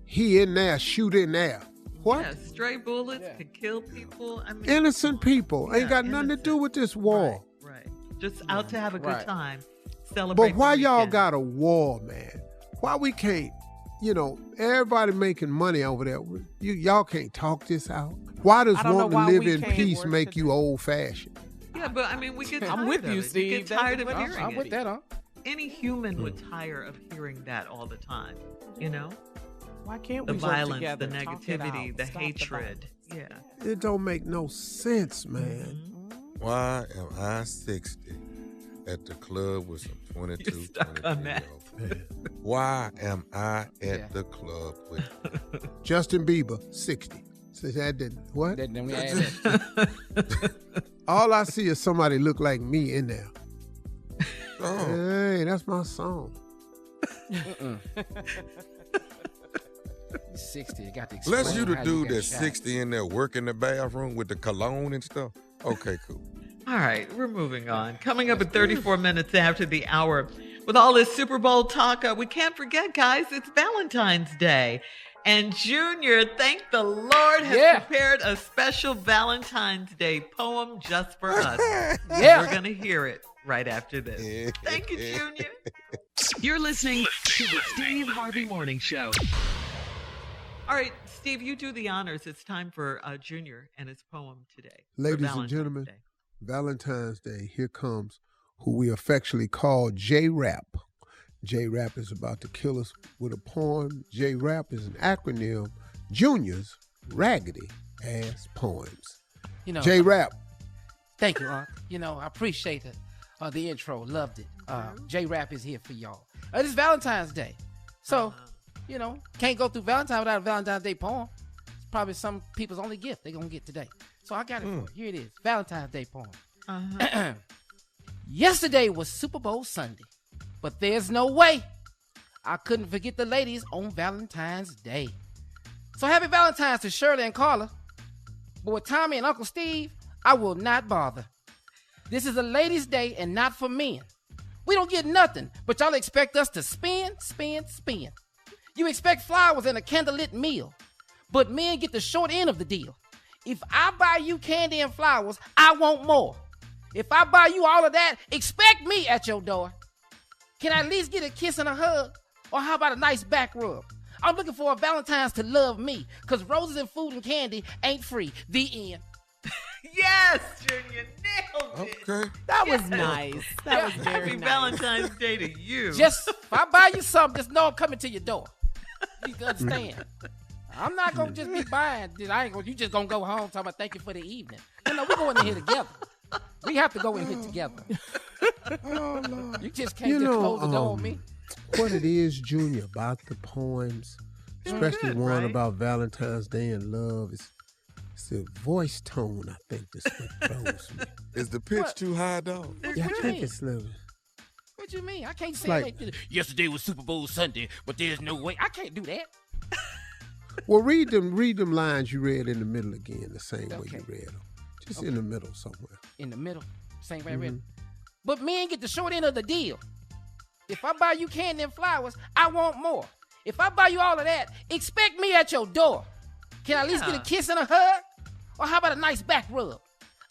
he in there, shoot in there. What? Yeah, stray bullets could kill people. I mean, innocent people ain't got nothing to do with this war. Right. Just out to have a good time. Celebrate. But why y'all weekend. got a war, man? Why we can't, everybody making money over there. Y'all can't talk this out. Why does wanting to live in peace make you old fashioned? Yeah, but I mean, we get tired I'm with of you, it. Steve. You get tired of That's hearing I'm it. with that, huh? Any human would tire of hearing that all the time, Why can't The we work violence, together, the talk it negativity, out, the stop hatred. violence? Yeah. It don't make no sense, man. Why am I 60 at the club with some 22, You're stuck on that. 23-year-olds? Why am I at the club with Justin Bieber, 60. So that didn't, what? Then we add that. All I see is somebody look like me in there. Oh, Hey, that's my song. 60. You got to explain let's you the how dude got that's shot. 60 in there working the bathroom with the cologne and stuff. Okay, cool. All right, we're moving on. Coming up at 34 minutes after the hour. With all this Super Bowl talk, we can't forget, guys, it's Valentine's Day. And Junior, thank the Lord, has prepared a special Valentine's Day poem just for us. We're going to hear it right after this. Thank you, Junior. You're listening to the Steve Harvey Morning Show. All right, Steve, you do the honors. It's time for Junior and his poem today. Ladies and gentlemen, Valentine's Day, here comes who we affectionately call J-Rap. J-Rap is about to kill us with a poem. J-Rap is an acronym, Junior's Raggedy Ass Poems. J-Rap. Thank you, Unc. I appreciate it. the intro. Loved it. J-Rap is here for y'all. It's Valentine's Day. So, can't go through Valentine without a Valentine's Day poem. It's probably some people's only gift they're going to get today. So I got it for you. Here it is. Valentine's Day poem. Yesterday was Super Bowl Sunday, but there's no way I couldn't forget the ladies on Valentine's Day. So happy Valentine's to Shirley and Carla. But with Tommy and Uncle Steve, I will not bother. This is a ladies' day and not for men. We don't get nothing, but y'all expect us to spin. You expect flowers and a candlelit meal, but men get the short end of the deal. If I buy you candy and flowers, I want more. If I buy you all of that, expect me at your door. Can I at least get a kiss and a hug? Or how about a nice back rub? I'm looking for a Valentine's to love me, because roses and food and candy ain't free. The end. Yes, Junior, nailed it. Okay. That was nice. That was very Happy nice. Valentine's Day to you. Just, if I buy you something, just know I'm coming to your door. You can understand. I'm not going to just be buying. You just going to go home talking about thank you for the evening. No, we're going in here together. We have to go in here together. Oh, Lord. You just can't just close the door on me. What it is, Junior, about the poems, especially good, one right? about Valentine's Day and love, it's the voice tone, I think, that's what throws me. Is the pitch too high, dog? Yeah, I think it's little. What you mean? I can't say like- yesterday was Super Bowl Sunday, but there's no way. I can't do that. Well, read them lines you read in the middle again, the same way Okay. you read them. Just in the middle somewhere. In the middle, same way I read it. But men get the short end of the deal. If I buy you candy and flowers, I want more. If I buy you all of that, expect me at your door. Can I at least get a kiss and a hug? Or how about a nice back rub?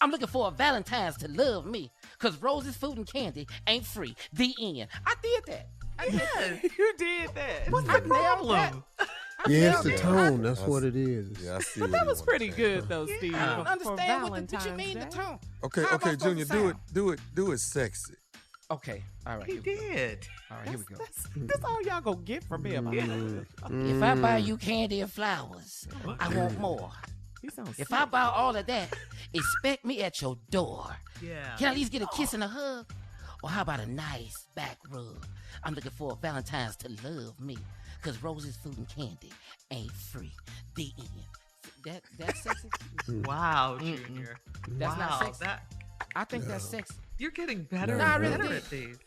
I'm looking for a Valentine's to love me, because roses, food, and candy ain't free. The end. I did that. Yes. You did that. What's I the nailed that. problem? Yeah, it's the nailed it. tone. That's what it is. Yeah, I see. But that was pretty good, though, I Steve. don't for understand what Valentine's you mean, the Day. tone. Okay, How am I okay, supposed Junior, to do it sexy. Okay, all right. He Here we go. did. All right, here we go. That's all y'all gonna get from him. If I buy you candy and flowers, I want more. He sounds If I buy all of that, expect me at your door. Yeah. Can I at least get a kiss and a hug? Or how about a nice back rub? I'm looking for a Valentine's to love me, because roses, food, and candy ain't free. The end. That's sexy? Wow, Junior. That's wow. not sexy. I think that's sexy. You're getting better No, I and really better did. at these.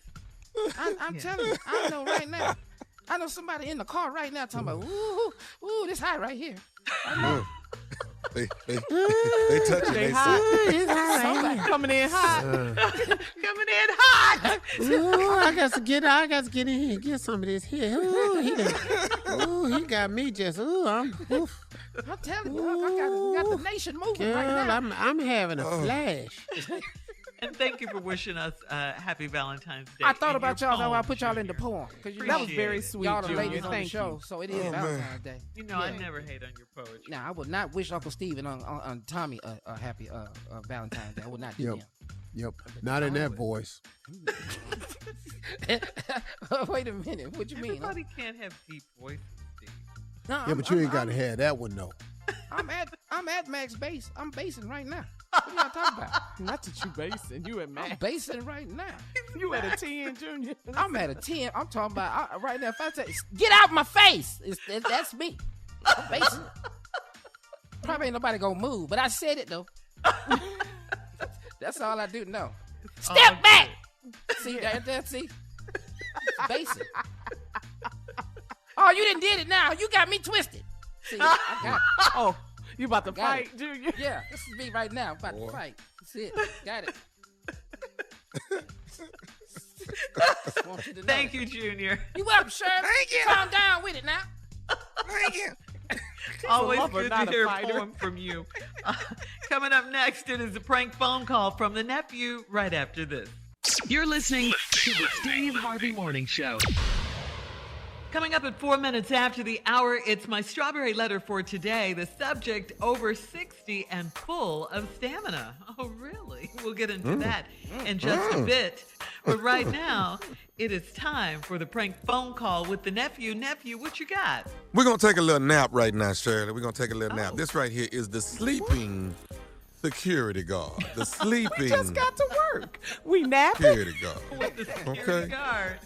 I'm telling you, I know right now. I know somebody in the car right now talking about, ooh, this high right here. I know. They touch it. They They hot. say, It's hot. Somebody- Coming in hot. Coming in hot. Ooh, I got to get in here and get some of this here. Ooh, he got me just. I'm telling you, I got the nation moving right Girl, now. I'm having a flash. And thank you for wishing us happy Valentine's Day. I thought in about your y'all. That's why I poem, put y'all in the Junior. poem. Because That was Appreciate very it. sweet, y'all the Junior. ladies on the Thank show, you. so it is Oh, man. Valentine's Day. You know, I never hate on your poetry. Now, I would not wish Uncle Steve and Tommy a happy Valentine's Day. I would not do them. Yep. Not in that voice. Wait a minute. What you mean? Everybody can't have deep voices, Steve. No, Yeah, but you ain't got to have that one, though. I'm at max base. I'm basing right now. What are y'all talking about? Not that you basing. You at I'm Max. basing right now. You at a 10, Junior. I'm at a 10. I'm talking about right now. If I say, get out my face, that's me. I'm basing it. Probably ain't nobody gonna move, but I said it though. That's all I do know. Step back. See that? See, basic. Oh, you didn't did it now. You got me twisted. See, I got it. Oh, you about to Got fight, it. Junior? Yeah, this is me right now. I'm about to fight. That's it. Got it. Just want you to know. Thank you, Junior. You welcome, Sheriff. Thank you. Calm down with it now. Thank you. Always lover, good not to a hear a fighter. poem from you. Coming up next, it is a prank phone call from the nephew right after this. You're listening to the Steve Harvey Morning Show. Coming up at 4 minutes after the hour, it's my strawberry letter for today. The subject, over 60 and full of stamina. Oh, really? We'll get into that in just a bit. But right now, it is time for the prank phone call with the nephew. Nephew, what you got? We're going to take a little nap right now, Shirley. We're going to take a little nap. This right here is the sleeping security guard. The sleeping We just got to work. We napping. security guard. With the security Okay. guard.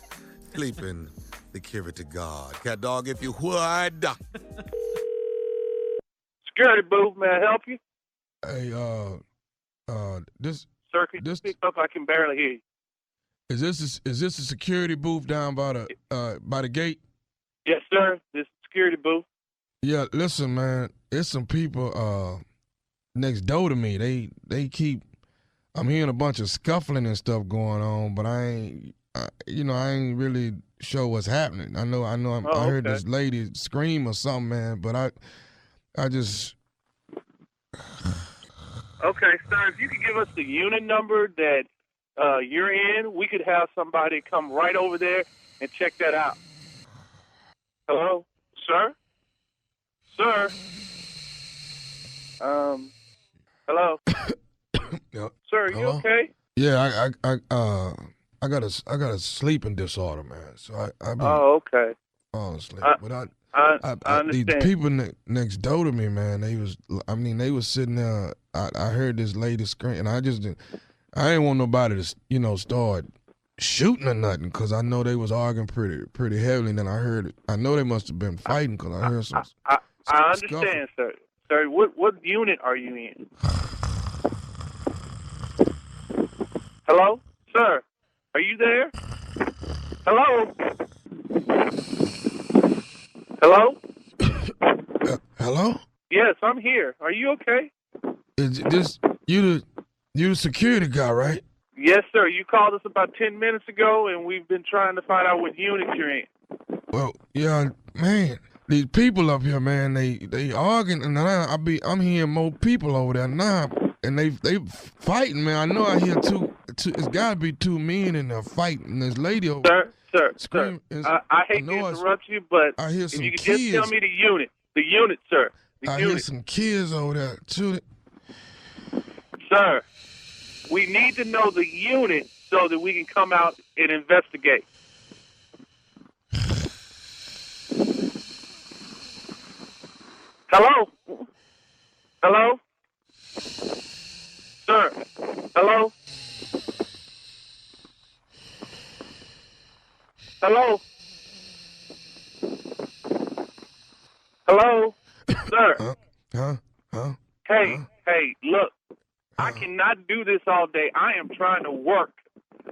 Sleeping security guard. Cat dog, if you would. Security booth, may I help you? Hey, this Sir, can you This- speak up? I can barely hear you. is this a security booth down by the gate? Yes, sir. This is security booth. Yeah, listen, man, it's some people next door to me. They keep. I'm hearing a bunch of scuffling and stuff going on, but I ain't really sure what's happening. I heard okay. this lady scream or something, man, but I just. Okay, sir, if you could give us the unit number that you're in, we could have somebody come right over there and check that out. Hello? Sir? Sir? Hello? Yeah. Sir, are you Hello? okay? Yeah, I got a sleeping disorder, man. So I be Oh, okay. falling asleep. But I these understand. people next door to me, man, they was sitting there. I heard this lady scream, and I didn't want nobody to, start shooting or nothing, because I know they was arguing pretty heavily. And then I know they must have been fighting, because I heard some. I understand, sir. Sir, what unit are you in? Hello? Sir, are you there? Hello? Hello? Hello? Yes, I'm here. Are you okay? Is this you the security guy, right? Yes, sir. You called us about 10 minutes ago, and we've been trying to find out what unit you're in. Well, yeah, man. These people up here, man, they arguing, and I'm hearing more people over there now, and they fighting, man. I know I hear two. It's gotta be two men in there fighting. This lady over. Sir, Scream sir. is- I hate to know interrupt you, but I hear if some you could just kids. tell me the unit, sir. The I hear unit. some kids over there too. Sir, we need to know the unit so that we can come out and investigate. Hello? Hello? Sir? Hello? Hello? Hello? Sir? Huh? Hey, look. I cannot do this all day. I am trying to work.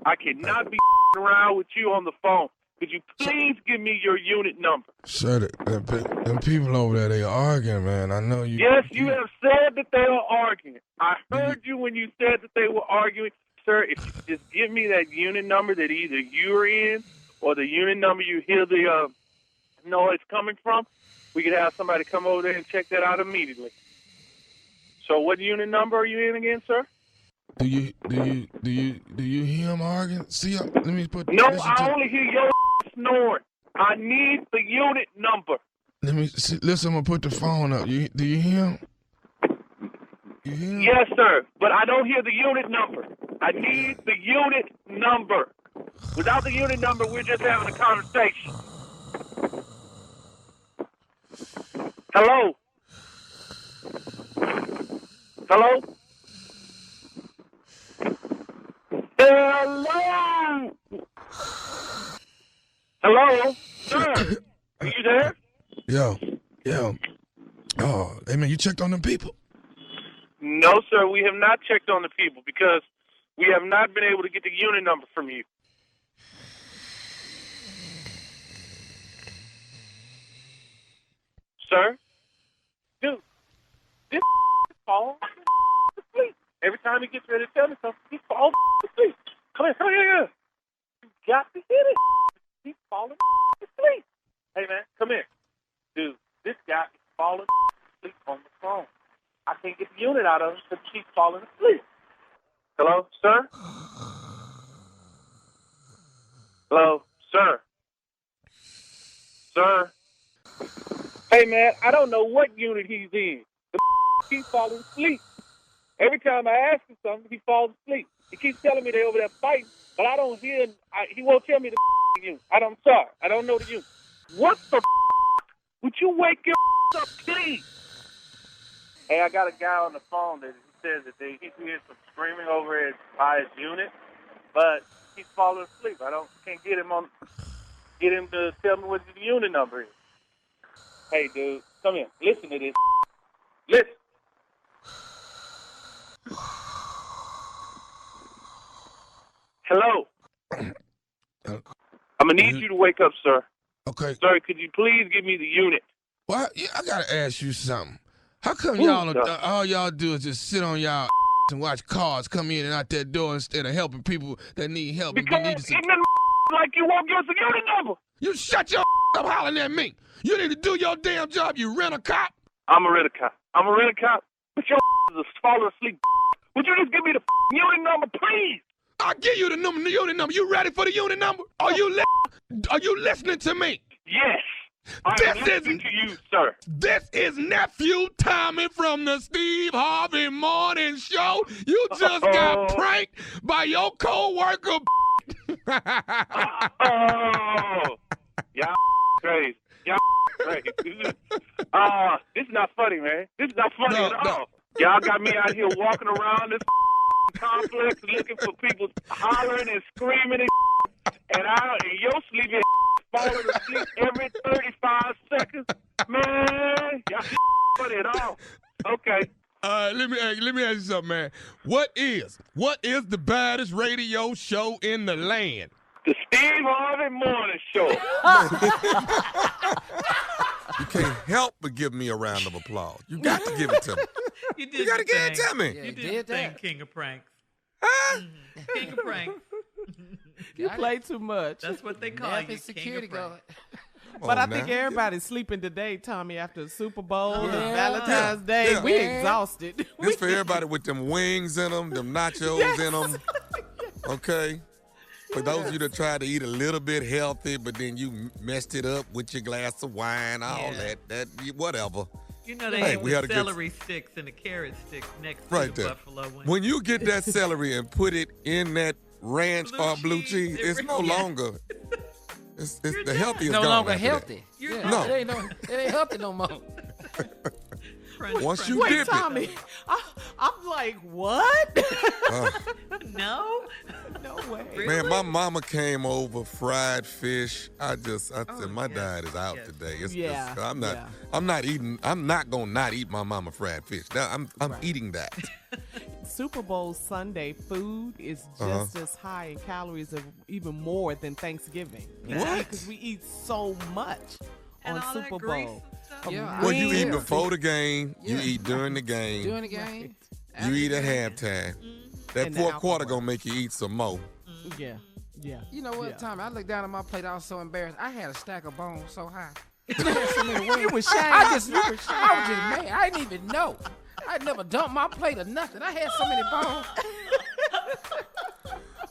I cannot be around with you on the phone. Could you please give me your unit number? Sir, them people over there, they arguing, man. I know you. Yes, you have said that they are arguing. I heard you when you said that they were arguing. Sir, if you just give me that unit number that either you're in or the unit number you hear the noise coming from, we could have somebody come over there and check that out immediately. So what unit number are you in again, sir? Do you hear him arguing? See, let me put. No, listen I to- only hear your snoring. I need the unit number. Let me see, listen. I'm gonna put the phone up. Do you hear him? You hear him? Yes, sir, but I don't hear the unit number. I need the unit number. Without the unit number, we're just having a conversation. Hello? Hello? Hello? Hello? Sir, are you there? Yeah. Oh, hey man, you checked on them people? No, sir, we have not checked on the people because we have not been able to get the unit number from you. Sir? Dude, this is falling asleep. Every time he gets ready to tell me something, he's falling asleep. Come here. You got to hit it. He's falling asleep. Hey, man, come here. Dude, this guy is falling asleep on the phone. I can't get the unit out of him because he's falling asleep. Hello, sir? Hello, sir? Sir? Hey, man, I don't know what unit he's in. He's falling asleep. Every time I ask him something, he falls asleep. He keeps telling me they're over there fighting, but I don't hear him. He won't tell me the unit. I'm sorry. I don't know the unit. What the Would you wake your up, please? Hey, I got a guy on the phone that says that he hears some screaming over by his unit, but he's falling asleep. Can't get him to tell me what the unit number is. Hey, dude, come here. Listen to this. Listen. Hello. I'm going to need you to wake up, sir. Okay. Sir, could you please give me the unit? Well, I gotta ask you something. How come all y'all do is just sit on y'all and watch cars come in and out that door instead of helping people that need help? Because ain't nothing like you won't give us a unit number. You shut your up hollering at me. You need to do your damn job, you rent-a-cop. I'm a rent-a-cop. But your is falling asleep. Would you just give me the unit number, please? I'll give you the unit number. You ready for the unit number? Are you listening to me? Yes. I'm listening to you, sir. This is Nephew Tommy from the Steve Harvey Morning Show. You just got pranked by your co-worker. Y'all crazy. This is not funny, man. This is not funny at all. Y'all got me out here walking around this complex looking for people hollering and screaming and your sleepy falling asleep every 35 seconds. Man, y'all funny at all. Okay. Let me ask you something, man. What is the baddest radio show in the land? The Steve Harvey Morning Show. You can't help but give me a round of applause. You got to give it to me. You got to give it to me. Yeah, you did that. King of Pranks. Huh? King of Pranks. You play too much. That's what they call you, security guard. But I think everybody's sleeping today, Tommy, after the Super Bowl and Valentine's Day. Yeah. We exhausted. This for everybody with them wings in them, them nachos in them. Okay? For those of you that try to eat a little bit healthy, but then you messed it up with your glass of wine, all that, whatever. You know they have the celery sticks and the carrot sticks next to the buffalo wing. When you get that celery and put it in that ranch or blue cheese, it's no longer. It's the healthiest. No longer healthy. No, it ain't healthy no more. Once you Wait, dip Tommy, I'm like, what? No way. Man, my mama came over, fried fish. I said my diet is out today. It's just, I'm not gonna not eat my mama fried fish. I'm eating that. Super Bowl Sunday food is just as high in calories, or even more than Thanksgiving. What? Because we eat so much on Super Bowl. Well, you eat before the game. You eat during the game. During the game. You eat at halftime. That fourth quarter gonna make you eat some more. Yeah. You know what, Tommy? I looked down at my plate. I was so embarrassed. I had a stack of bones so high. You was shy. I was just mad. I didn't even know. I never dumped my plate or nothing. I had so many bones.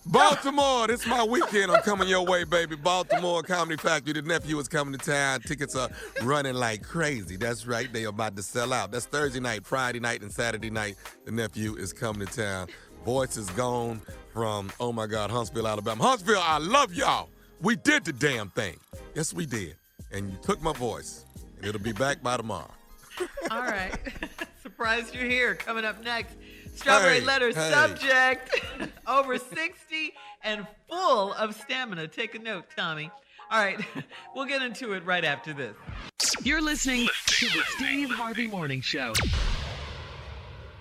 Baltimore, this is my weekend. I'm coming your way, baby. Baltimore Comedy Factory. The nephew is coming to town. Tickets are running like crazy. That's right. They are about to sell out. That's Thursday night, Friday night, and Saturday night. The nephew is coming to town. Voice is gone from, oh my God, Huntsville, Alabama. Huntsville, I love y'all. We did the damn thing. Yes, we did. And you took my voice. And it'll be back by tomorrow. All right. Surprised you're here. Coming up next, Strawberry Letter subject, over 60 and full of stamina. Take a note, Tommy. All right. We'll get into it right after this. You're listening to the Steve Harvey Morning Show.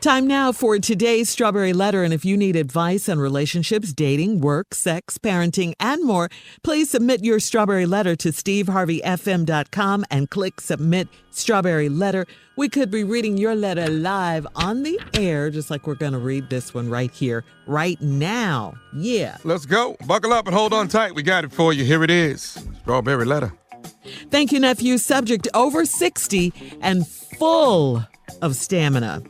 Time now for today's Strawberry Letter. And if you need advice on relationships, dating, work, sex, parenting, and more, please submit your Strawberry Letter to steveharveyfm.com and click Submit Strawberry Letter. We could be reading your letter live on the air, just like we're going to read this one right here, right now. Yeah. Let's go. Buckle up and hold on tight. We got it for you. Here it is. Strawberry Letter. Thank you, nephew. Subject over 60 and full of stamina.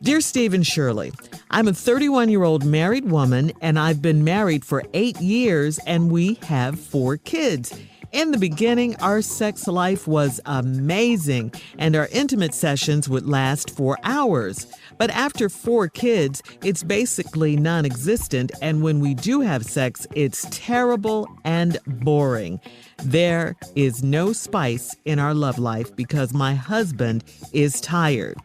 Dear Steve and Shirley, I'm a 31-year-old married woman, and I've been married for 8 years, and we have 4 kids. In the beginning, our sex life was amazing, and our intimate sessions would last for hours. But after 4 kids, it's basically non-existent, and when we do have sex, it's terrible and boring. There is no spice in our love life because my husband is tired.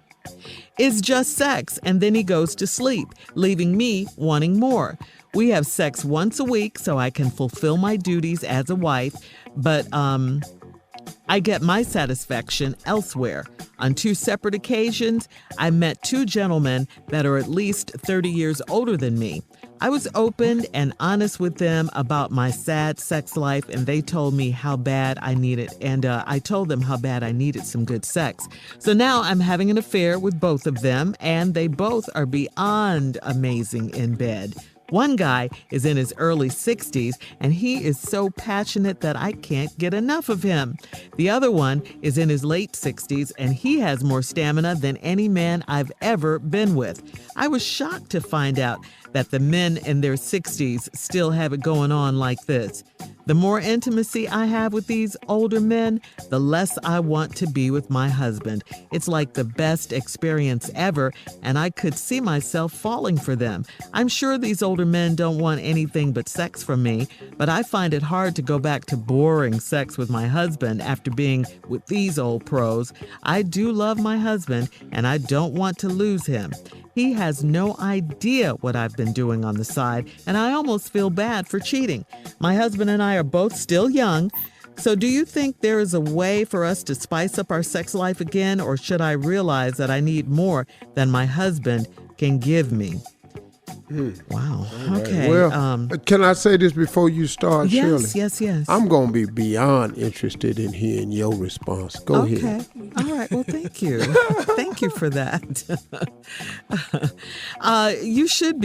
is just sex, and then he goes to sleep, leaving me wanting more. We have sex once a week so I can fulfill my duties as a wife, but I get my satisfaction elsewhere. On 2 separate occasions, I met 2 gentlemen that are at least 30 years older than me. I was open and honest with them about my sad sex life, and they told me how bad I needed, and I told them how bad I needed some good sex. So now I'm having an affair with both of them, and they both are beyond amazing in bed. One guy is in his early 60s, and he is so passionate that I can't get enough of him. The other one is in his late 60s, and he has more stamina than any man I've ever been with. I was shocked to find out that the men in their 60s still have it going on like this. The more intimacy I have with these older men, the less I want to be with my husband. It's like the best experience ever, and I could see myself falling for them. I'm sure these older men don't want anything but sex from me, but I find it hard to go back to boring sex with my husband after being with these old pros. I do love my husband, and I don't want to lose him. He has no idea what I've been doing on the side, and I almost feel bad for cheating. My husband and I are both still young, so do you think there is a way for us to spice up our sex life again, or should I realize that I need more than my husband can give me? Wow. Okay. Well, can I say this before you start, Shirley? Yes. I'm going to be beyond interested in hearing your response. Go ahead. Okay. All right. Well, thank you. Thank you for that. You should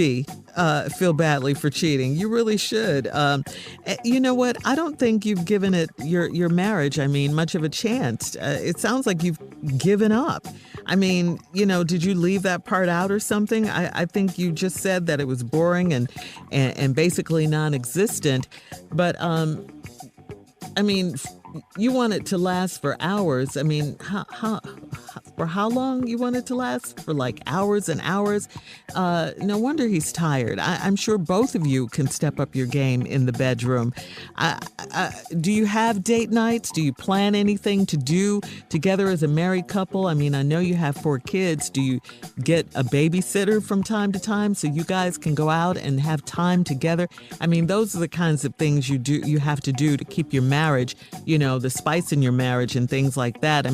feel badly for cheating. You really should. You know what? I don't think you've given it your marriage, much of a chance. It sounds like you've given up. Did you leave that part out or something? I think you just said that it was boring and basically non-existent. But, you want it to last for hours. For how long you want it to last? For like hours and hours? No wonder he's tired. I'm sure both of you can step up your game in the bedroom. Do you have date nights? Do you plan anything to do together as a married couple? I know you have 4 kids. Do you get a babysitter from time to time so you guys can go out and have time together? Those are the kinds of things you have to do to keep your marriage, the spice in your marriage and things like that.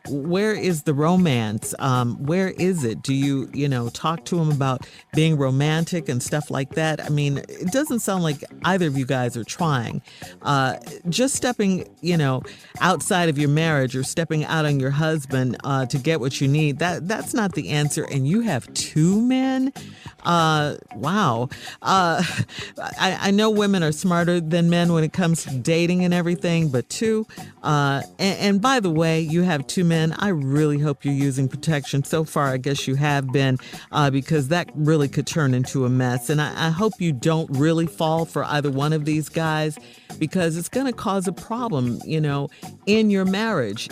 Where is the romance? Where is it? Do you, talk to him about being romantic and stuff like that? It doesn't sound like either of you guys are trying. Just stepping, outside of your marriage or stepping out on your husband to get what you need, that's not the answer. And you have 2 men? Wow. I know women are smarter than men when it comes to dating and everything, but 2. And by the way, you have 2 men. I really hope you're using protection. So far, I guess you have been, because that really could turn into a mess. And I hope you don't really fall for either one of these guys, because it's going to cause a problem, in your marriage,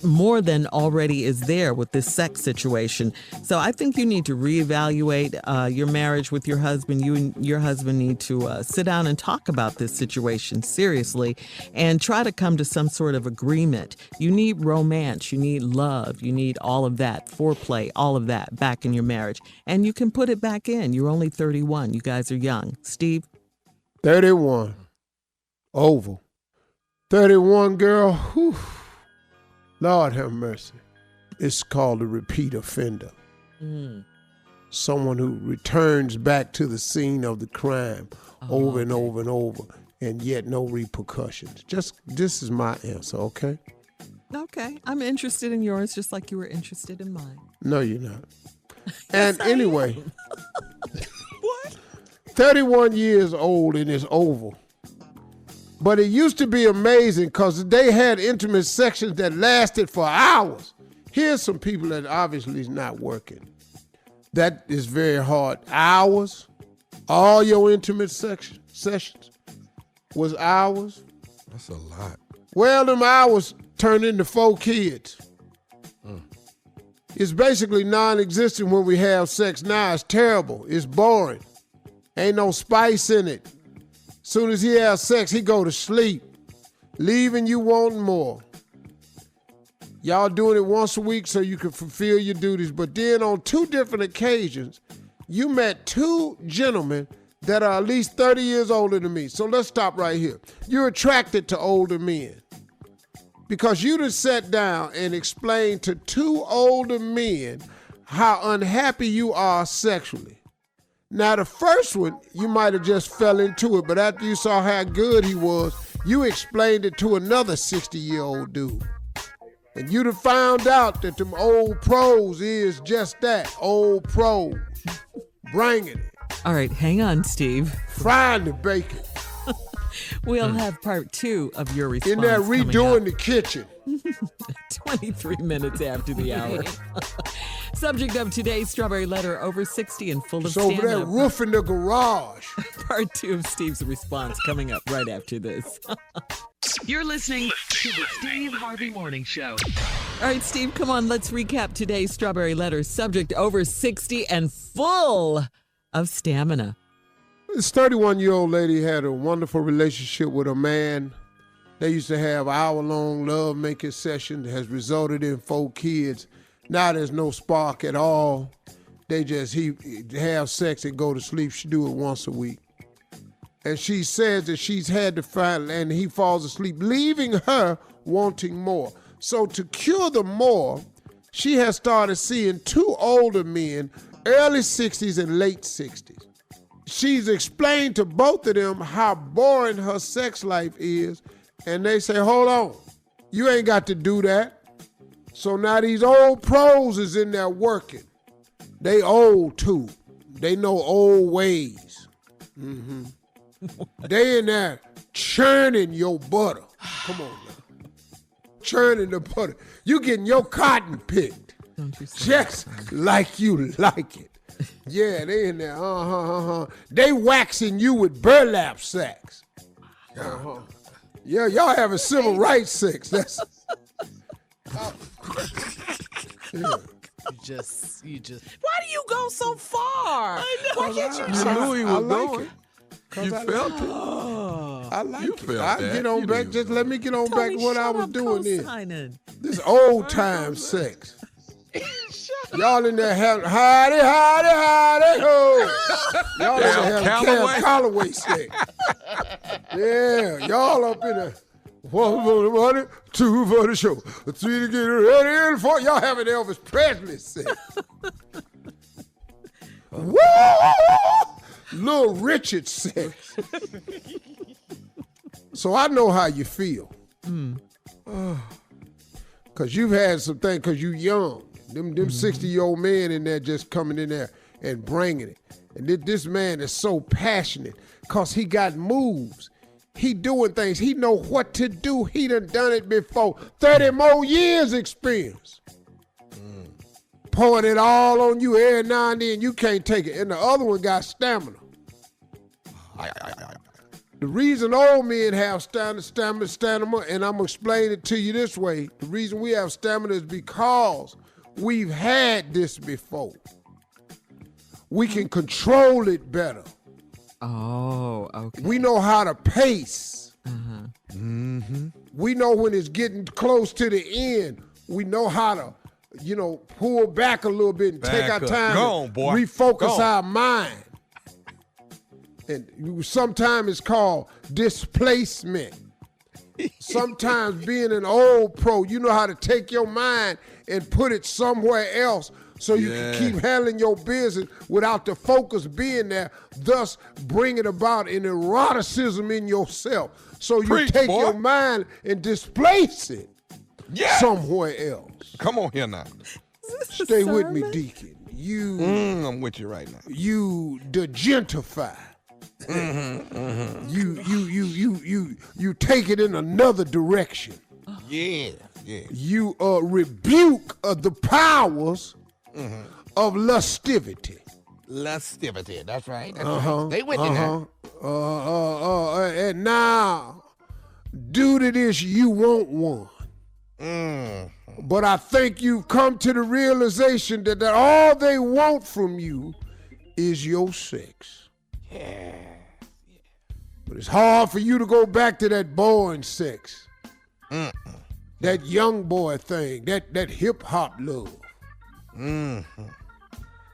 more than already is there with this sex situation. So I think you need to reevaluate your marriage with your husband. You and your husband need to sit down and talk about this situation seriously and try to come to some sort of agreement. You need romance. You need love. You need all of that, foreplay, all of that back in your marriage. And you can put it back in. You're only 31. You guys are young. Steve? 31. Oval. 31, girl. Whew. Lord have mercy. It's called a repeat offender. Someone who returns back to the scene of the crime over and over and over, and yet no repercussions. This is my answer, okay? Okay. I'm interested in yours just like you were interested in mine. No, you're not. And anyway, what? 31 years old and it's oval. But it used to be amazing because they had intimate sections that lasted for hours. Here's some people that obviously is not working. That is very hard. Hours. All your intimate sessions was hours. That's a lot. Well, them hours turned into 4 kids. It's basically non-existent when we have sex now. It's terrible. It's boring. Ain't no spice in it. Soon as he has sex, he go to sleep, leaving you wanting more. Y'all doing it once a week so you can fulfill your duties. But then on 2 different occasions, you met 2 gentlemen that are at least 30 years older than me. So let's stop right here. You're attracted to older men because you just sat down and explained to 2 older men how unhappy you are sexually. Now, the first one, you might have just fell into it, but after you saw how good he was, you explained it to another 60-year-old dude. And you'd have found out that them old pros is just that, old pros. Bringing it. All right, hang on, Steve. Frying the bacon. We'll have part 2 of your response. In there redoing the kitchen. 23 minutes after the hour. Subject of today's Strawberry Letter, over 60 and full of stamina. It's over there roofing the garage. Part 2 of Steve's response coming up right after this. You're listening to the Steve Harvey Morning Show. All right, Steve, come on. Let's recap today's Strawberry Letter. Subject, over 60 and full of stamina. This 31-year-old lady had a wonderful relationship with a man. They used to have hour-long love-making sessions that has resulted in 4 kids. Now there's no spark at all. They just he have sex and go to sleep. She do it once a week. And she says that she's had to find, and he falls asleep, leaving her wanting more. So to cure the more, she has started seeing 2 older men, early 60s and late 60s. She's explained to both of them how boring her sex life is, and they say, hold on, you ain't got to do that. So now these old pros is in there working. They old too. They know old ways. Mm-hmm. They in there churning your butter. Come on now. Churning the butter. You getting your cotton picked. Just like you like it. Yeah, they in there. They waxing you with burlap sacks. Yeah, y'all having civil rights sex. That's You just. Why do you go so far? Why can't you just? I knew he was going. You felt it. I like you it. Felt I that. get on you back. knew. Just let me get on back to what I was doing then. Co-signing. This old time sex. Y'all in there having howdy, ho. Y'all in there having Callaway sex. Yeah, y'all up in there. 1 for the money, 2 for the show, 3 to get ready, and 4. Y'all having Elvis Presley sex. Woo! Little Richard sex. So I know how you feel. Because you've had some things, because you young. Them 60-year-old men in there just coming in there and bringing it. And this man is so passionate because he got moves. He doing things. He know what to do. He done it before. 30 more years experience. Pouring it all on you every now and then. You can't take it. And the other one got stamina. The reason old men have stamina, and I'm going to explain it to you this way. The reason we have stamina is because we've had this before. We can control it better. Oh, okay. We know how to pace. We know when it's getting close to the end. We know how to, pull back a little bit and take our time and refocus our mind. And sometimes it's called displacement. Sometimes being an old pro, you know how to take your mind and put it somewhere else so you can keep handling your business without the focus being there, thus bringing about an eroticism in yourself. So you take your mind and displace it somewhere else. Come on here now. Stay with me, Deacon. I'm with you right now. You degentify. You take it in another direction. Yeah. You rebuke the powers of lustivity. Lustivity, that's right. They went in there. And now, due to this, you want one. But I think you've come to the realization that all they want from you is your sex. Yeah. But it's hard for you to go back to that boring sex. that young boy thing, that hip hop love. Mm-hmm.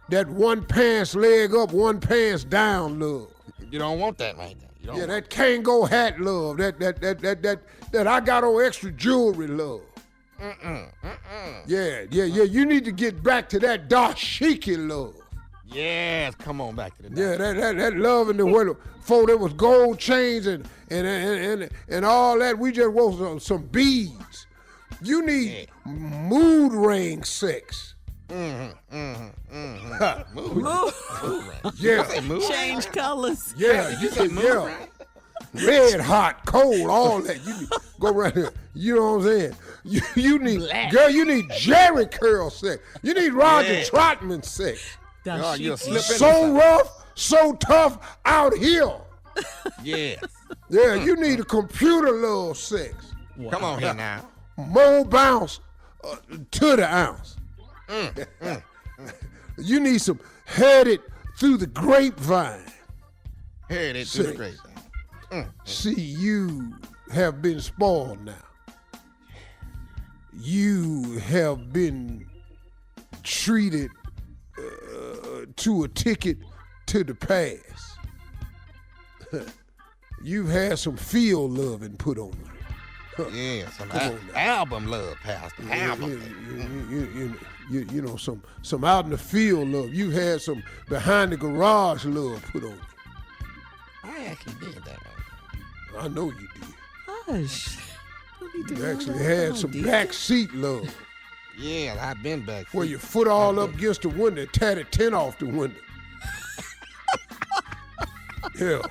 That one pants leg up, one pants down love. You don't want that right there. Yeah, that Kango hat love. That I got on extra jewelry love. Yeah. You need to get back to that dashiki love. Yes, come on back to the Yeah, that love in the world. Before there was gold chains and all that, we just wore some beads. You need mood ring sex. Move. Yeah. Change colors. Yeah. Right? Red, hot, cold, all that. You go right here. You know what I'm saying? You need, girl, you need Jerry curl sex. You need Roger Trotman sex. So rough, so tough out here. Yes. Yeah, you need a computer love sex. Wow. Come on here now. More bounce to the ounce. You need some headed through the grapevine. Headed through the grapevine. See, you have been spoiled now. You have been treated to a ticket to the past. You've had some field loving put on you. Yeah, some album love, Pastor. Album. You know, some out in the field love. You had some behind the garage love put on you. I actually did that. I know you did. Hush. You actually had some backseat love. Yeah, I've been back. Where your foot all up against the window, tatted tent off the window. Yeah.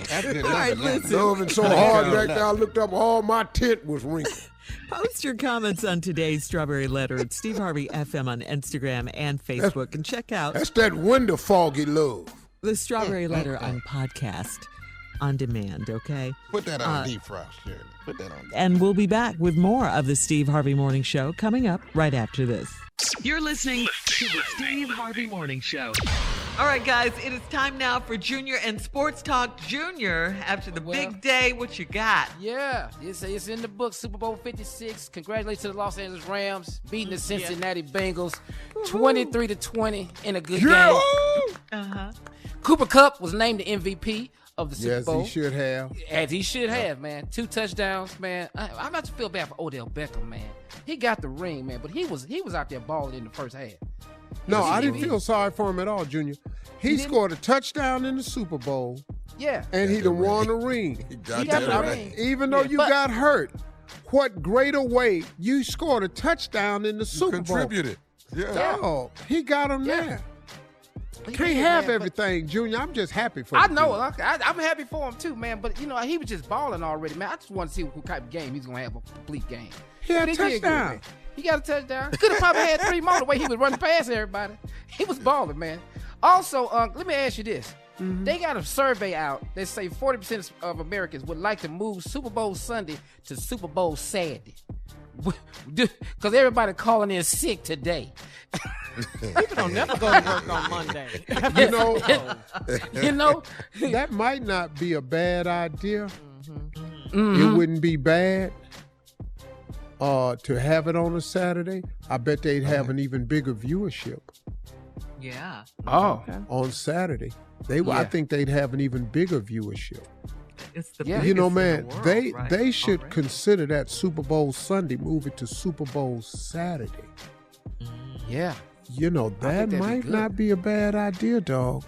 That's good. All right, listen. Loving so hard back there, I looked up, all my tent was wrinkled. Post your comments on today's Strawberry Letter at Steve Harvey FM on Instagram and Facebook. And check out That's that window foggy love. the Strawberry Letter on podcast on demand, okay? Put that on defrost, Shirley. Put that on. And we'll be back with more of the Steve Harvey Morning Show coming up right after this. You're listening to the Steve Harvey Morning Show. All right, guys, it is time now for Junior and Sports Talk. Junior, after the big day, what you got? Yeah, it's in the book, Super Bowl 56. Congratulations to the Los Angeles Rams, beating the Cincinnati Bengals 23-20 in a good game. Uh-huh. Cooper Kupp was named the MVP of the Super Bowl. Yes, he should have. As he should have, man. 2 touchdowns, man. I'm about to feel bad for Odell Beckham, man. He got the ring, man, but he was out there balling in the first half. No, I didn't feel sorry for him at all, Junior. He scored a touchdown in the Super Bowl. Yeah. And he done won a ring. He got the ring. Even though you got hurt, what greater way you scored a touchdown in the Super Bowl? Contributed. Yeah. Oh, he got him there. He Can't did, have man, everything, Junior. I'm just happy for I him. know. I'm happy for him, too, man. But, he was just balling already, man. I just want to see what type of game he's going to have, a complete game. He had a He did good, touchdown. man. He got a touchdown. Could have probably had 3 more the way he was running past everybody. He was balling, man. Also, let me ask you this. Mm-hmm. They got a survey out that say 40% of Americans would like to move Super Bowl Sunday to Super Bowl Saturday. Because everybody calling in sick today. People don't never go to work on Monday. That might not be a bad idea. Mm-hmm. It wouldn't be bad to have it on a Saturday. I bet they'd have an even bigger viewership. Yeah. Oh. Okay. On Saturday. I think they'd have an even bigger viewership. It's the man, in the world, they should consider that Super Bowl Sunday, move it to Super Bowl Saturday. Yeah. That might not be a bad idea, dog.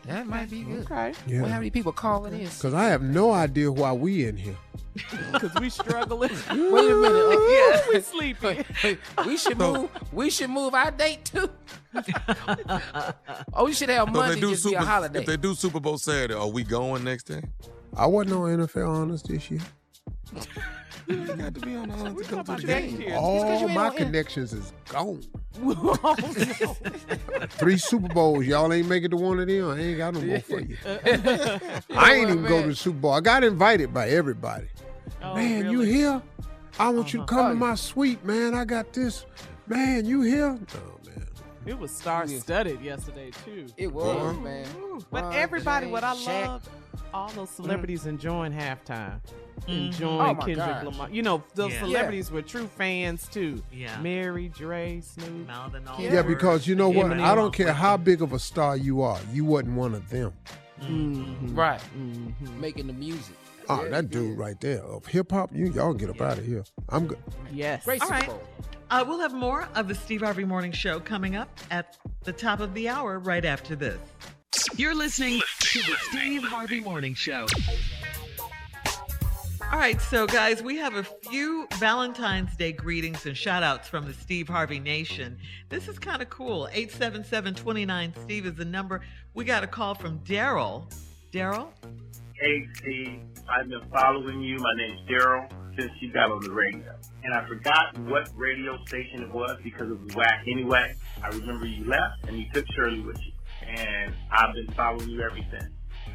That might be good. Okay. Yeah. Well, how many people calling in? Because I have no idea why we in here. Because we struggling. Wait a minute. We sleeping. We should move our date too. We should have Monday just be a holiday. If they do Super Bowl Saturday, are we going next day? I wasn't on NFL Honors this year. You got to be on the honors to go to the game. All my connections is gone. 3 Super Bowls. Y'all ain't make it to one of them. I ain't got no more for you. I ain't even go to the Super Bowl. I got invited by everybody. Oh, man, really? you here? I want you to come to my suite, man. I got this. Man, you here? No, man. It was star-studded yesterday, too. It was, man. But everybody, what I Shaq. loved, all those celebrities enjoying halftime. Oh, Enjoying my Kendrick gosh. Lamar. You know, those Yeah. celebrities were true fans, too. Yeah. Mary, Dre, Snoop. Mouthing all Yeah, the because words. you know what? Eminem. I don't care how big of a star you are. You wasn't one of them. Right. Making the music. Oh, that dude right there. Of hip-hop, y'all get up out of here. I'm good. Yes. Great All Super right. Bowl. We'll have more of the Steve Harvey Morning Show coming up at the top of the hour right after this. You're listening to the Steve Harvey Morning Show. All right, so guys, we have a few Valentine's Day greetings and shout outs from the Steve Harvey Nation. This is kind of cool. 877-29-STEVE is the number. We got a call from Daryl. Daryl? Hey, Steve, I've been following you. My name's Daryl since you got on the radio. And I forgot what radio station it was because it was whack anyway. I remember you left and you took Shirley with you. And I've been following you ever since.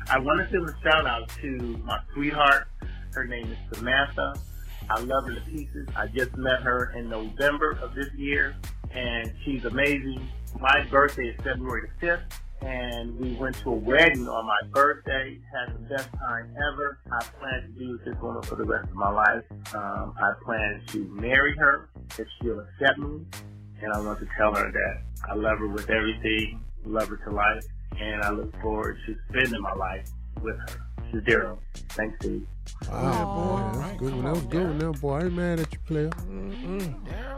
I want to give a shout out to my sweetheart. Her name is Samantha. I love her to pieces. I just met her in November of this year, and she's amazing. My birthday is February the 5th, and we went to a wedding on my birthday. Had the best time ever. I plan to be with this woman for the rest of my life. I plan to marry her if she'll accept me, and I want to tell her that I love her with everything, love her to life, and I look forward to spending my life with her. This is Daryl. Thanks, Steve. Boy, that's good one. That was good one now, boy. I ain't mad at you, player.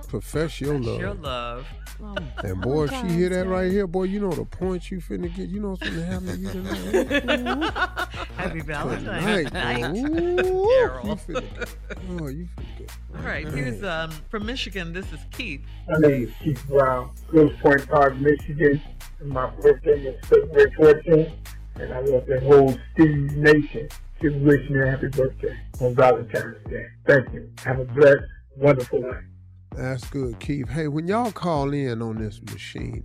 Profess your love. Your love. And boy, if she hear that right here, boy, you know the points you finna get. You know what's finna happen to you tonight. Happy Valentine's Tonight, night, boy. Ooh, you Daryl. finna get. Oh, you finna get. All right, here's from Michigan. This is Keith. My name is Keith Brown, Grosse Pointe Park, Michigan. And my birthday is February 14th, and I want the whole Steve Nation to wish me a happy birthday on Valentine's Day. Thank you. Have a blessed, wonderful life. That's good, Keith. Hey, when y'all call in on this machine,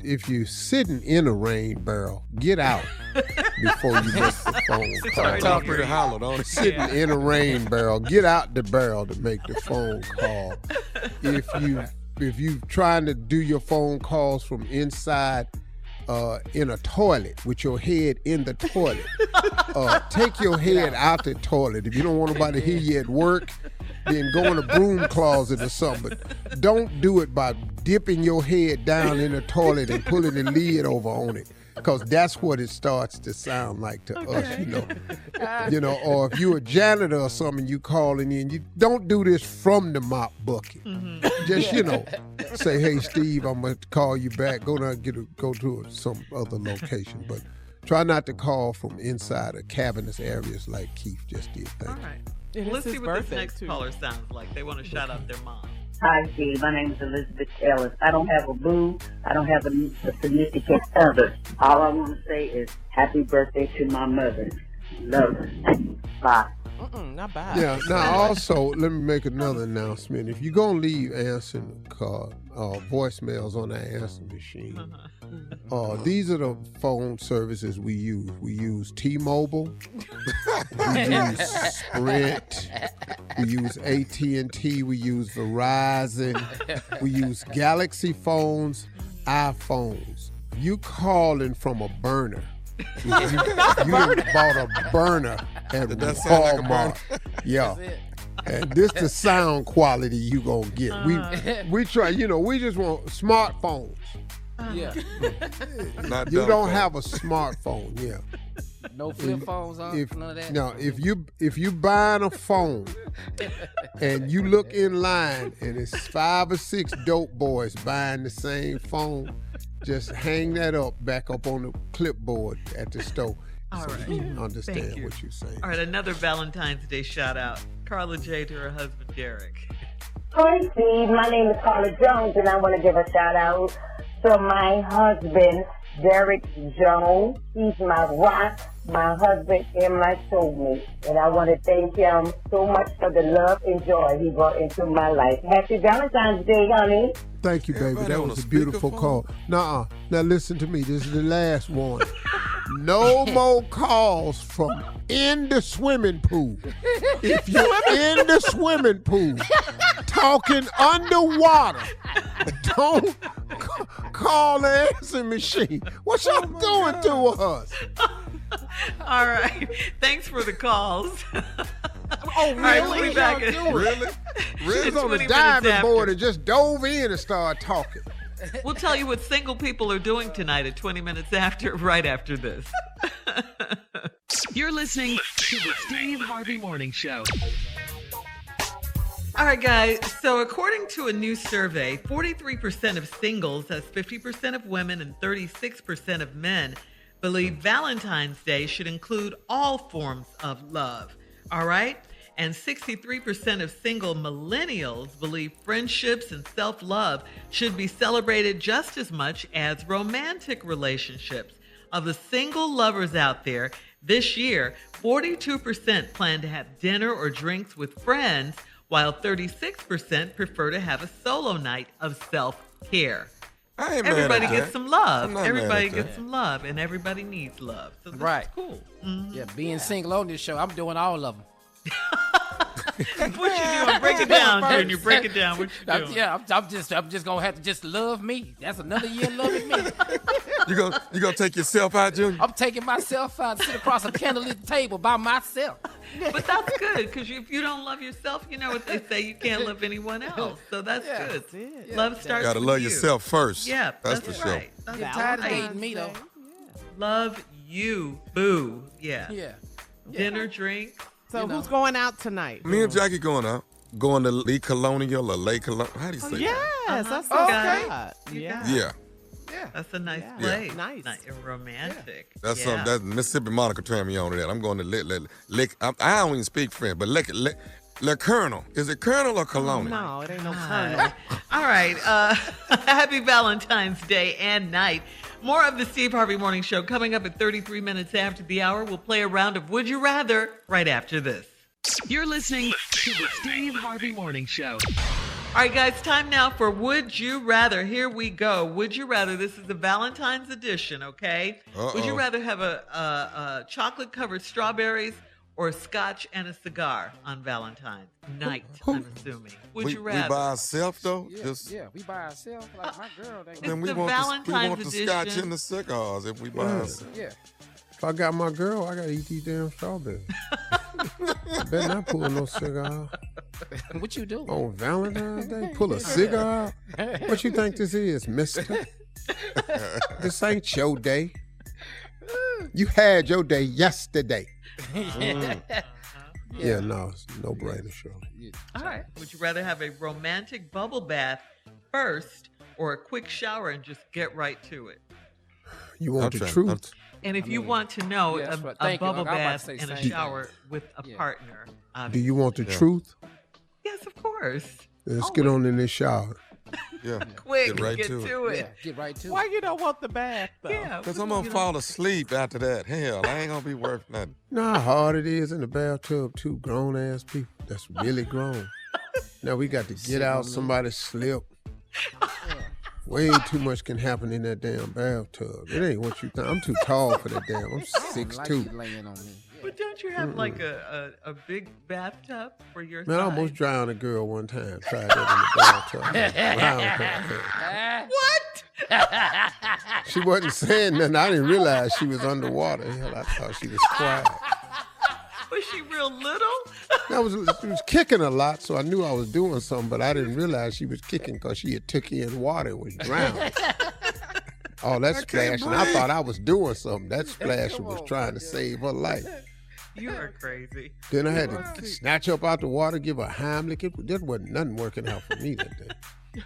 if you sitting in a rain barrel, get out before you make the phone call. Talk pretty hollow, don't it? Sitting in a rain barrel, get out the barrel to make the phone call. If you trying to do your phone calls from inside in a toilet with your head in the toilet, take your head out the toilet. If you don't want nobody to hear you at work, then go in a broom closet or something. But don't do it by dipping your head down in the toilet and pulling the lid over on it, because that's what it starts to sound like to us, you know. Or if you're a janitor or something, you calling in, you don't do this from the mop bucket. Just, say, hey, Steve, I'm going to call you back. Go down and go to some other location. But try not to call from inside of cavernous areas like Keith just did. All right. Let's see what this next caller sounds like. They want to shout out their mom. Hi, Steve. My name is Elizabeth Ellis. I don't have a boo. I don't have a significant other. All I want to say is happy birthday to my mother. Love her. Bye. Not bad. Yeah. Now, also, let me make another announcement. If you're going to leave answering call, voicemails on the answering machine, these are the phone services we use. We use T-Mobile. We use Sprint. We use AT&T. We use Verizon. We use Galaxy phones, iPhones. You calling from a burner. You bought a burner at Walmart. Yeah. And this the sound quality you gonna get. We try, we just want smartphones. Yeah. You don't have a smartphone, yeah. No flip phones on, none of that? No, if you buying a phone and you look in line and it's 5 or 6 dope boys buying the same phone, just hang that back up on the clipboard at the store. All right. You can understand Thank you. what you're saying. All right, another Valentine's Day shout out. Carla J to her husband Derek. Hi, Steve. My name is Carla Jones, and I want to give a shout out to my husband, Derek Jones. He's my rock, my husband, and my soulmate. And I want to thank him so much for the love and joy he brought into my life. Happy Valentine's Day, honey. Thank you, baby. That was a beautiful call. Now listen to me. This is the last one. No more calls from in the swimming pool. If you're in the swimming pool talking underwater, don't call the answering machine. What y'all doing to us? All right. Thanks for the calls. Oh, really? All right, we'll be back. Really? It's He's on the 20 minutes diving after. board and just dove in and started talking. We'll tell you what single people are doing tonight at 20 minutes after, right after this. You're listening to the Steve Harvey Morning Show. All right, guys. So according to a new survey, 43% of singles, that's 50% of women and 36% of men, believe Valentine's Day should include all forms of love. All right? And 63% of single millennials believe friendships and self-love should be celebrated just as much as romantic relationships. Of the single lovers out there, this year, 42% plan to have dinner or drinks with friends, while 36% prefer to have a solo night of self-care. I ain't mad at Everybody that. gets some love. I'm not mad Everybody at gets that. some love, and everybody needs love. So this Right. is cool. Yeah, being single on this show, I'm doing all of them. What you doing? Break it down, Junior. Break it down. What you doing? I'm just gonna have to just love me. That's another year loving me. You gonna take yourself out, Junior? I'm taking myself out, sit across a candlelit table by myself. But that's good, because if you don't love yourself, you know what they say, you can't love anyone else. So that's good. it. Love starts Gotta with love you. yourself first. Yeah, that's for sure. right. That's I'm tired of right. dating me though. Love you, boo. Yeah. Yeah. Dinner, drink. So who's going out tonight? Me and Jackie going out. Going to Lee Colonial or Lake Colonial. How do you say Yes, Uh-huh. that's You got it. okay. You got that? it. Yeah. That's a nice Yeah. place. Nice. And romantic. That's yeah. that's Mississippi Monica turned me on to that. I'm going to Lick. I don't even speak French, but Le Colonel. Is it Colonel or Colonial? No, it ain't no Colonel. All right. Happy Valentine's Day and night. More of the Steve Harvey Morning Show coming up at 33 minutes after the hour. We'll play a round of Would You Rather right after this. You're listening to the Steve Harvey Morning Show. All right, guys, time now for Would You Rather. Here we go. Would you rather? This is the Valentine's edition, okay? Would you rather have a chocolate-covered strawberries or scotch and a cigar on Valentine's night, I'm assuming? Would you rather? We by ourselves, though? Yeah, we by ourselves. Like my girl. Then we the want Valentine's the edition. scotch and the cigars if we buy ourselves. Yeah. If I got my girl, I gotta eat these damn strawberries. Better not pull no cigar. What you do? On Valentine's Day? Pull a cigar? What you think this is, mister? This ain't your day. You had your day yesterday. Yeah, no, it's no brainer, Shirley. All right. Would you rather have a romantic bubble bath first or a quick shower and just get right to it? You want the truth? And if you want to know, Yeah, that's a right. Thank you, bubble Unc. I was about bath to say and a same. shower with a partner. Do you want the truth? Yes, of course. Let's get on in this shower. Yeah. Quick, Get right get to it. to it. Yeah, get right to Why it. you don't want the bath, though? Yeah. Because I'm going to fall asleep after that. Hell, I ain't going to be worth nothing. You know how hard it is in the bathtub, two grown-ass people that's really grown. Now we got to get out, somebody slip. Way too much can happen in that damn bathtub. It ain't what you think. I'm too tall for that damn. I'm 6'2". Laying on me. But don't you have like a big bathtub for your Man, I size? almost drowned a girl one time. Tried that in the bathtub. Drowned her. What? She wasn't saying nothing. I didn't realize she was underwater. Hell, I thought she was quiet. Was she real little? She was kicking a lot, so I knew I was doing something, but I didn't realize she was kicking because she had took in water and was drowned. All that splashing, I thought I was doing something. That splash was trying to save her life. You are crazy. Then I had to snatch up out the water, give her a Heimlich. There wasn't nothing working out for me that day.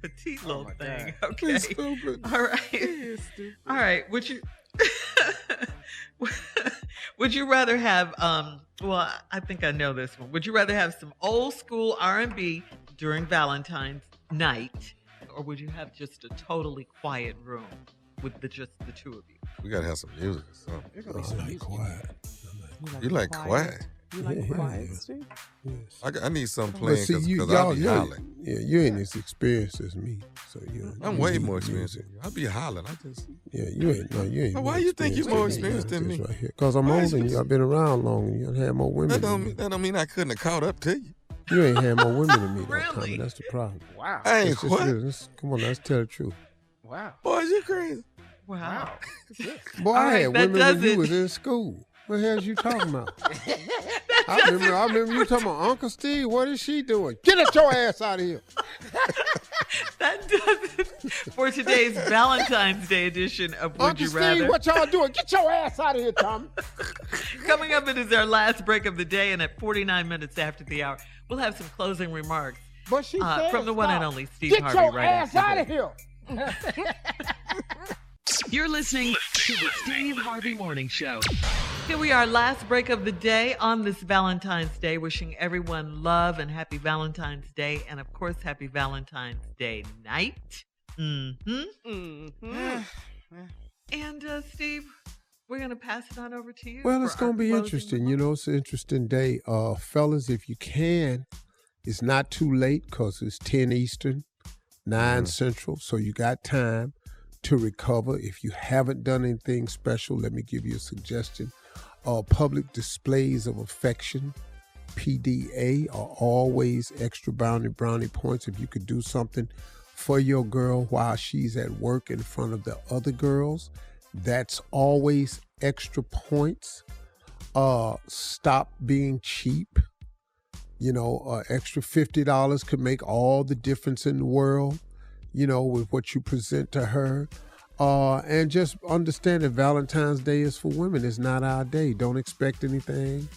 Petite little thing. Okay. It's stupid. All right. All right. Would you would you rather have well, I think I know this one. Would you rather have some old school R&B during Valentine's night, or would you have just a totally quiet room with just the two of you? We got to have some music or something. I like quiet. You like quiet? You like quiet, Steve? Yes. I need something But playing see, because I'll be hollering. you ain't as experienced as me, so I'm way more experienced than you. I'll be hollering. you ain't. Why you think you more experienced than me? Right here. Because I'm older than you. I've been around longer than you. I've had more women than you. That don't mean I couldn't have caught up to you. You ain't had more women than me, though, Really? Tommy. That's the problem. Wow. I ain't Let's just what? come on, let's tell the truth. Wow. Boy, you crazy. Wow. Boy, I had women when you was in school. What the hell is you talking about? I remember you talking about Uncle Steve. What is she doing? Get your ass out of here. That does it for today's Valentine's Day edition of Would Uncle You Rather. Steve, what y'all doing? Get your ass out of here, Tommy. Coming up, it is our last break of the day, and at 49 minutes after the hour, we'll have some closing remarks but she said from the one and only Steve Get Harvey. Get your right ass out of here. You're listening to the Steve Harvey Morning Show. Here we are, last break of the day on this Valentine's Day. Wishing everyone love and happy Valentine's Day, and of course, happy Valentine's Day night. And Steve, we're going to pass it on over to you. Well, it's going to be interesting. You know, it's an interesting day. Fellas, if you can, it's not too late because it's 10 Eastern, 9 Central, so you got time to recover. If you haven't done anything special, let me give you a suggestion. Public displays of affection, PDA, are always extra brownie points. If you could do something for your girl while she's at work in front of the other girls, that's always extra points. Stop being cheap. You know, extra $50 could make all the difference in the world, you know, with what you present to her. And just understand that Valentine's Day is for women. It's not our day. Don't expect anything.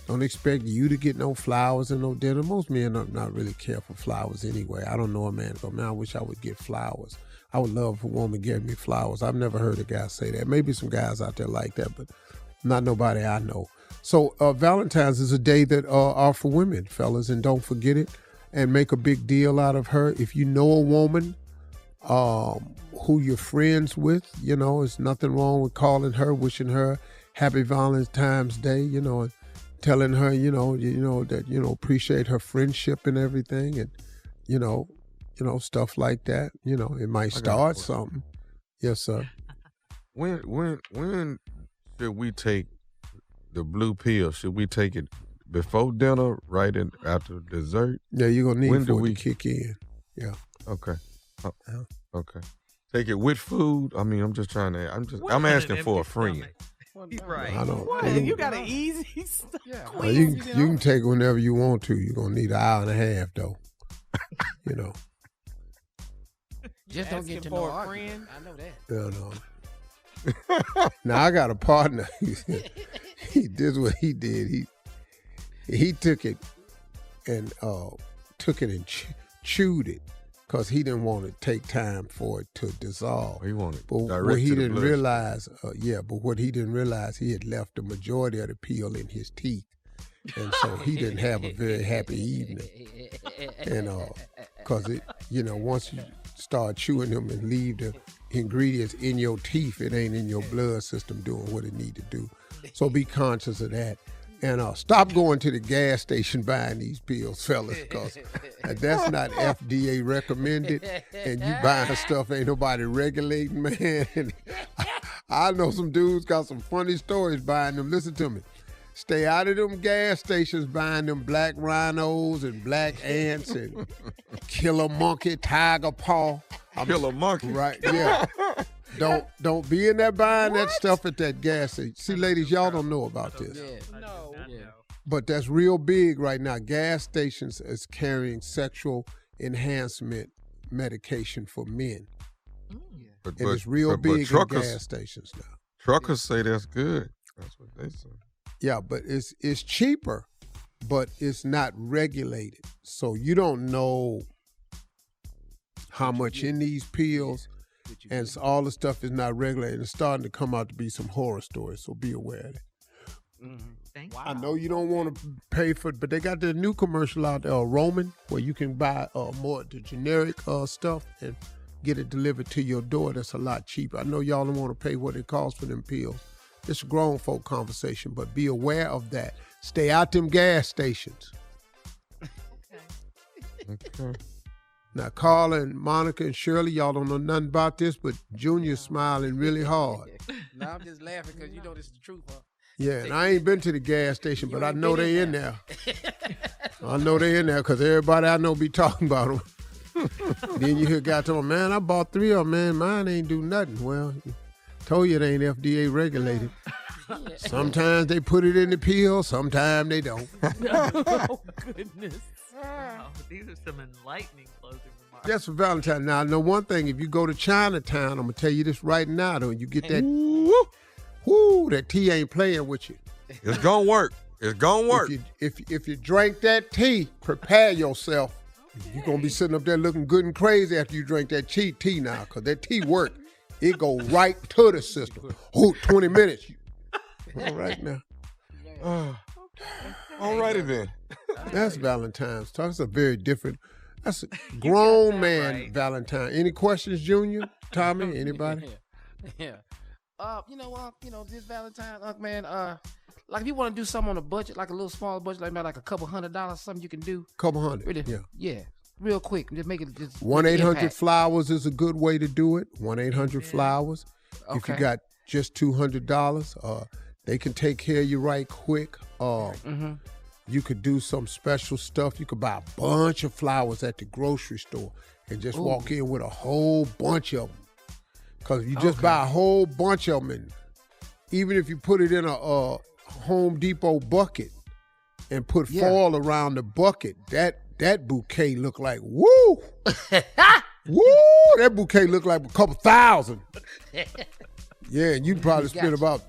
Don't expect you to get no flowers and no dinner. Most men don't not really care for flowers anyway. I don't know a man go, man, I wish I would get flowers. I would love if a woman gave me flowers. I've never heard a guy say that. Maybe some guys out there like that, but not nobody I know. So Valentine's is a day that are for women, fellas, and don't forget it and make a big deal out of her. If you know a woman who you're friends with, you know, there's nothing wrong with calling her, wishing her happy Valentine's Day, you know, and telling her, you know that, you know, appreciate her friendship and everything, and, you know, stuff like that. You know, it might start something. Yes, sir. When should we take the blue pill? Should we take it before dinner, right in after dessert? Yeah, you're gonna need it to kick in. Yeah. Okay. Okay. Take it with food. I mean, I'm asking for a friend. Right. I don't. What? You got an easy stuff. Well, you can take it whenever you want to. You're gonna need an hour and a half though. You know. Just don't get to know a friend. I know that. No. Now I got a partner. This is what he did. He took it and chewed it because he didn't want to take time for it to dissolve. He wanted. But what he didn't realize, he had left the majority of the peel in his teeth, and so he didn't have a very happy evening. And because it, you know, once you start chewing them and leave the ingredients in your teeth, it ain't in your blood system doing what it need to do. So be conscious of that. And stop going to the gas station buying these pills, fellas, because that's not FDA recommended. And you buying stuff ain't nobody regulating, man. I know some dudes got some funny stories buying them. Listen to me. Stay out of them gas stations buying them black rhinos and black ants and killer monkey, tiger paw. Killer monkey. Right, yeah. Don't be in there buying that stuff at that gas station. See, ladies, y'all don't know about this. No. But that's real big right now. Gas stations is carrying sexual enhancement medication for men. And it's real big in gas stations now. Truckers say that's good. That's what they say. Yeah, but it's cheaper, but it's not regulated. So you don't know how much in these pills, and all the stuff is not regulated. It's starting to come out to be some horror stories, so be aware of that. Wow. I know you don't want to pay for it, but they got the new commercial out there, Roman, where you can buy more the generic stuff and get it delivered to your door. That's a lot cheaper. I know y'all don't want to pay what it costs for them pills. It's a grown folk conversation, but be aware of that. Stay out them gas stations. Okay. Now, Carla and Monica and Shirley, y'all don't know nothing about this, but Junior's smiling really hard. No, I'm just laughing because you know this is the truth, huh? Yeah, and I ain't been to the gas station, but I know they in there. I know they in there because everybody I know be talking about them. Then you hear a guy talking, man, I bought 3 of them, man. Mine ain't do nothing. Well, told you it ain't FDA regulated. Sometimes they put it in the pill, sometimes they don't. Oh, goodness. Wow, these are some enlightening closing remarks. That's for Valentine. Now, I know one thing. If you go to Chinatown, I'm going to tell you this right now, though. You get that, that tea ain't playing with you. It's going to work. It's going to work. If you drink that tea, prepare yourself. Okay. You're going to be sitting up there looking good and crazy after you drink that tea now, because that tea work. It go right to the system. 20 minutes. All right now. All righty then. That's Valentine's talk. It's a very different, that's a grown man right. Valentine. Any questions, Junior? Tommy? Anybody? Yeah. This Valentine, man, like if you want to do something on a budget, like a little small budget, like a couple $100, something you can do. Couple hundred. Really, yeah. Real quick. Just make it just 1-800-Flowers is a good way to do it. 1-800-Flowers. Okay. If you got just $200, they can take care of you right quick. You could do some special stuff. You could buy a bunch of flowers at the grocery store and just walk in with a whole bunch of them. Because if you just buy a whole bunch of them, and even if you put it in a Home Depot bucket and put foil around the bucket, that bouquet look like, woo! Woo! That bouquet look like a couple thousand. Yeah, and you'd probably spend about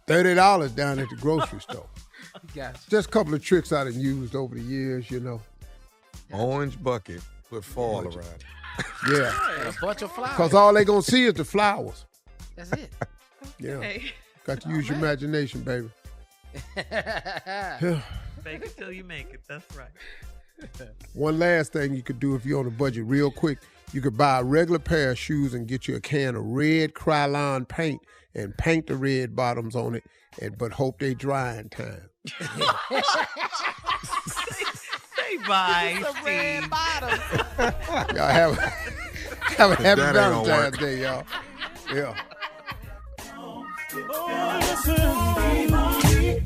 $30 down at the grocery store. Gotcha. Just a couple of tricks I done used over the years, you know. Orange bucket with foil around it. Yeah. And a bunch of flowers. Because all they gonna see is the flowers. That's it. Yeah. Okay. Got to use your imagination, baby. Fake it till you make it. That's right. One last thing you could do if you're on a budget real quick, you could buy a regular pair of shoes and get you a can of red Krylon paint and paint the red bottoms on it, but hope they dry in time. Say bye, Steve. Y'all have a happy Valentine's Day, y'all. Yeah.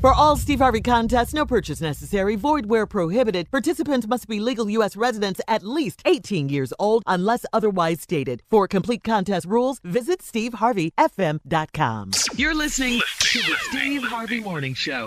For all Steve Harvey contests, no purchase necessary, void where prohibited. Participants must be legal U.S. residents at least 18 years old unless otherwise stated. For complete contest rules, visit SteveHarveyFM.com. You're listening to the Steve Harvey Morning Show.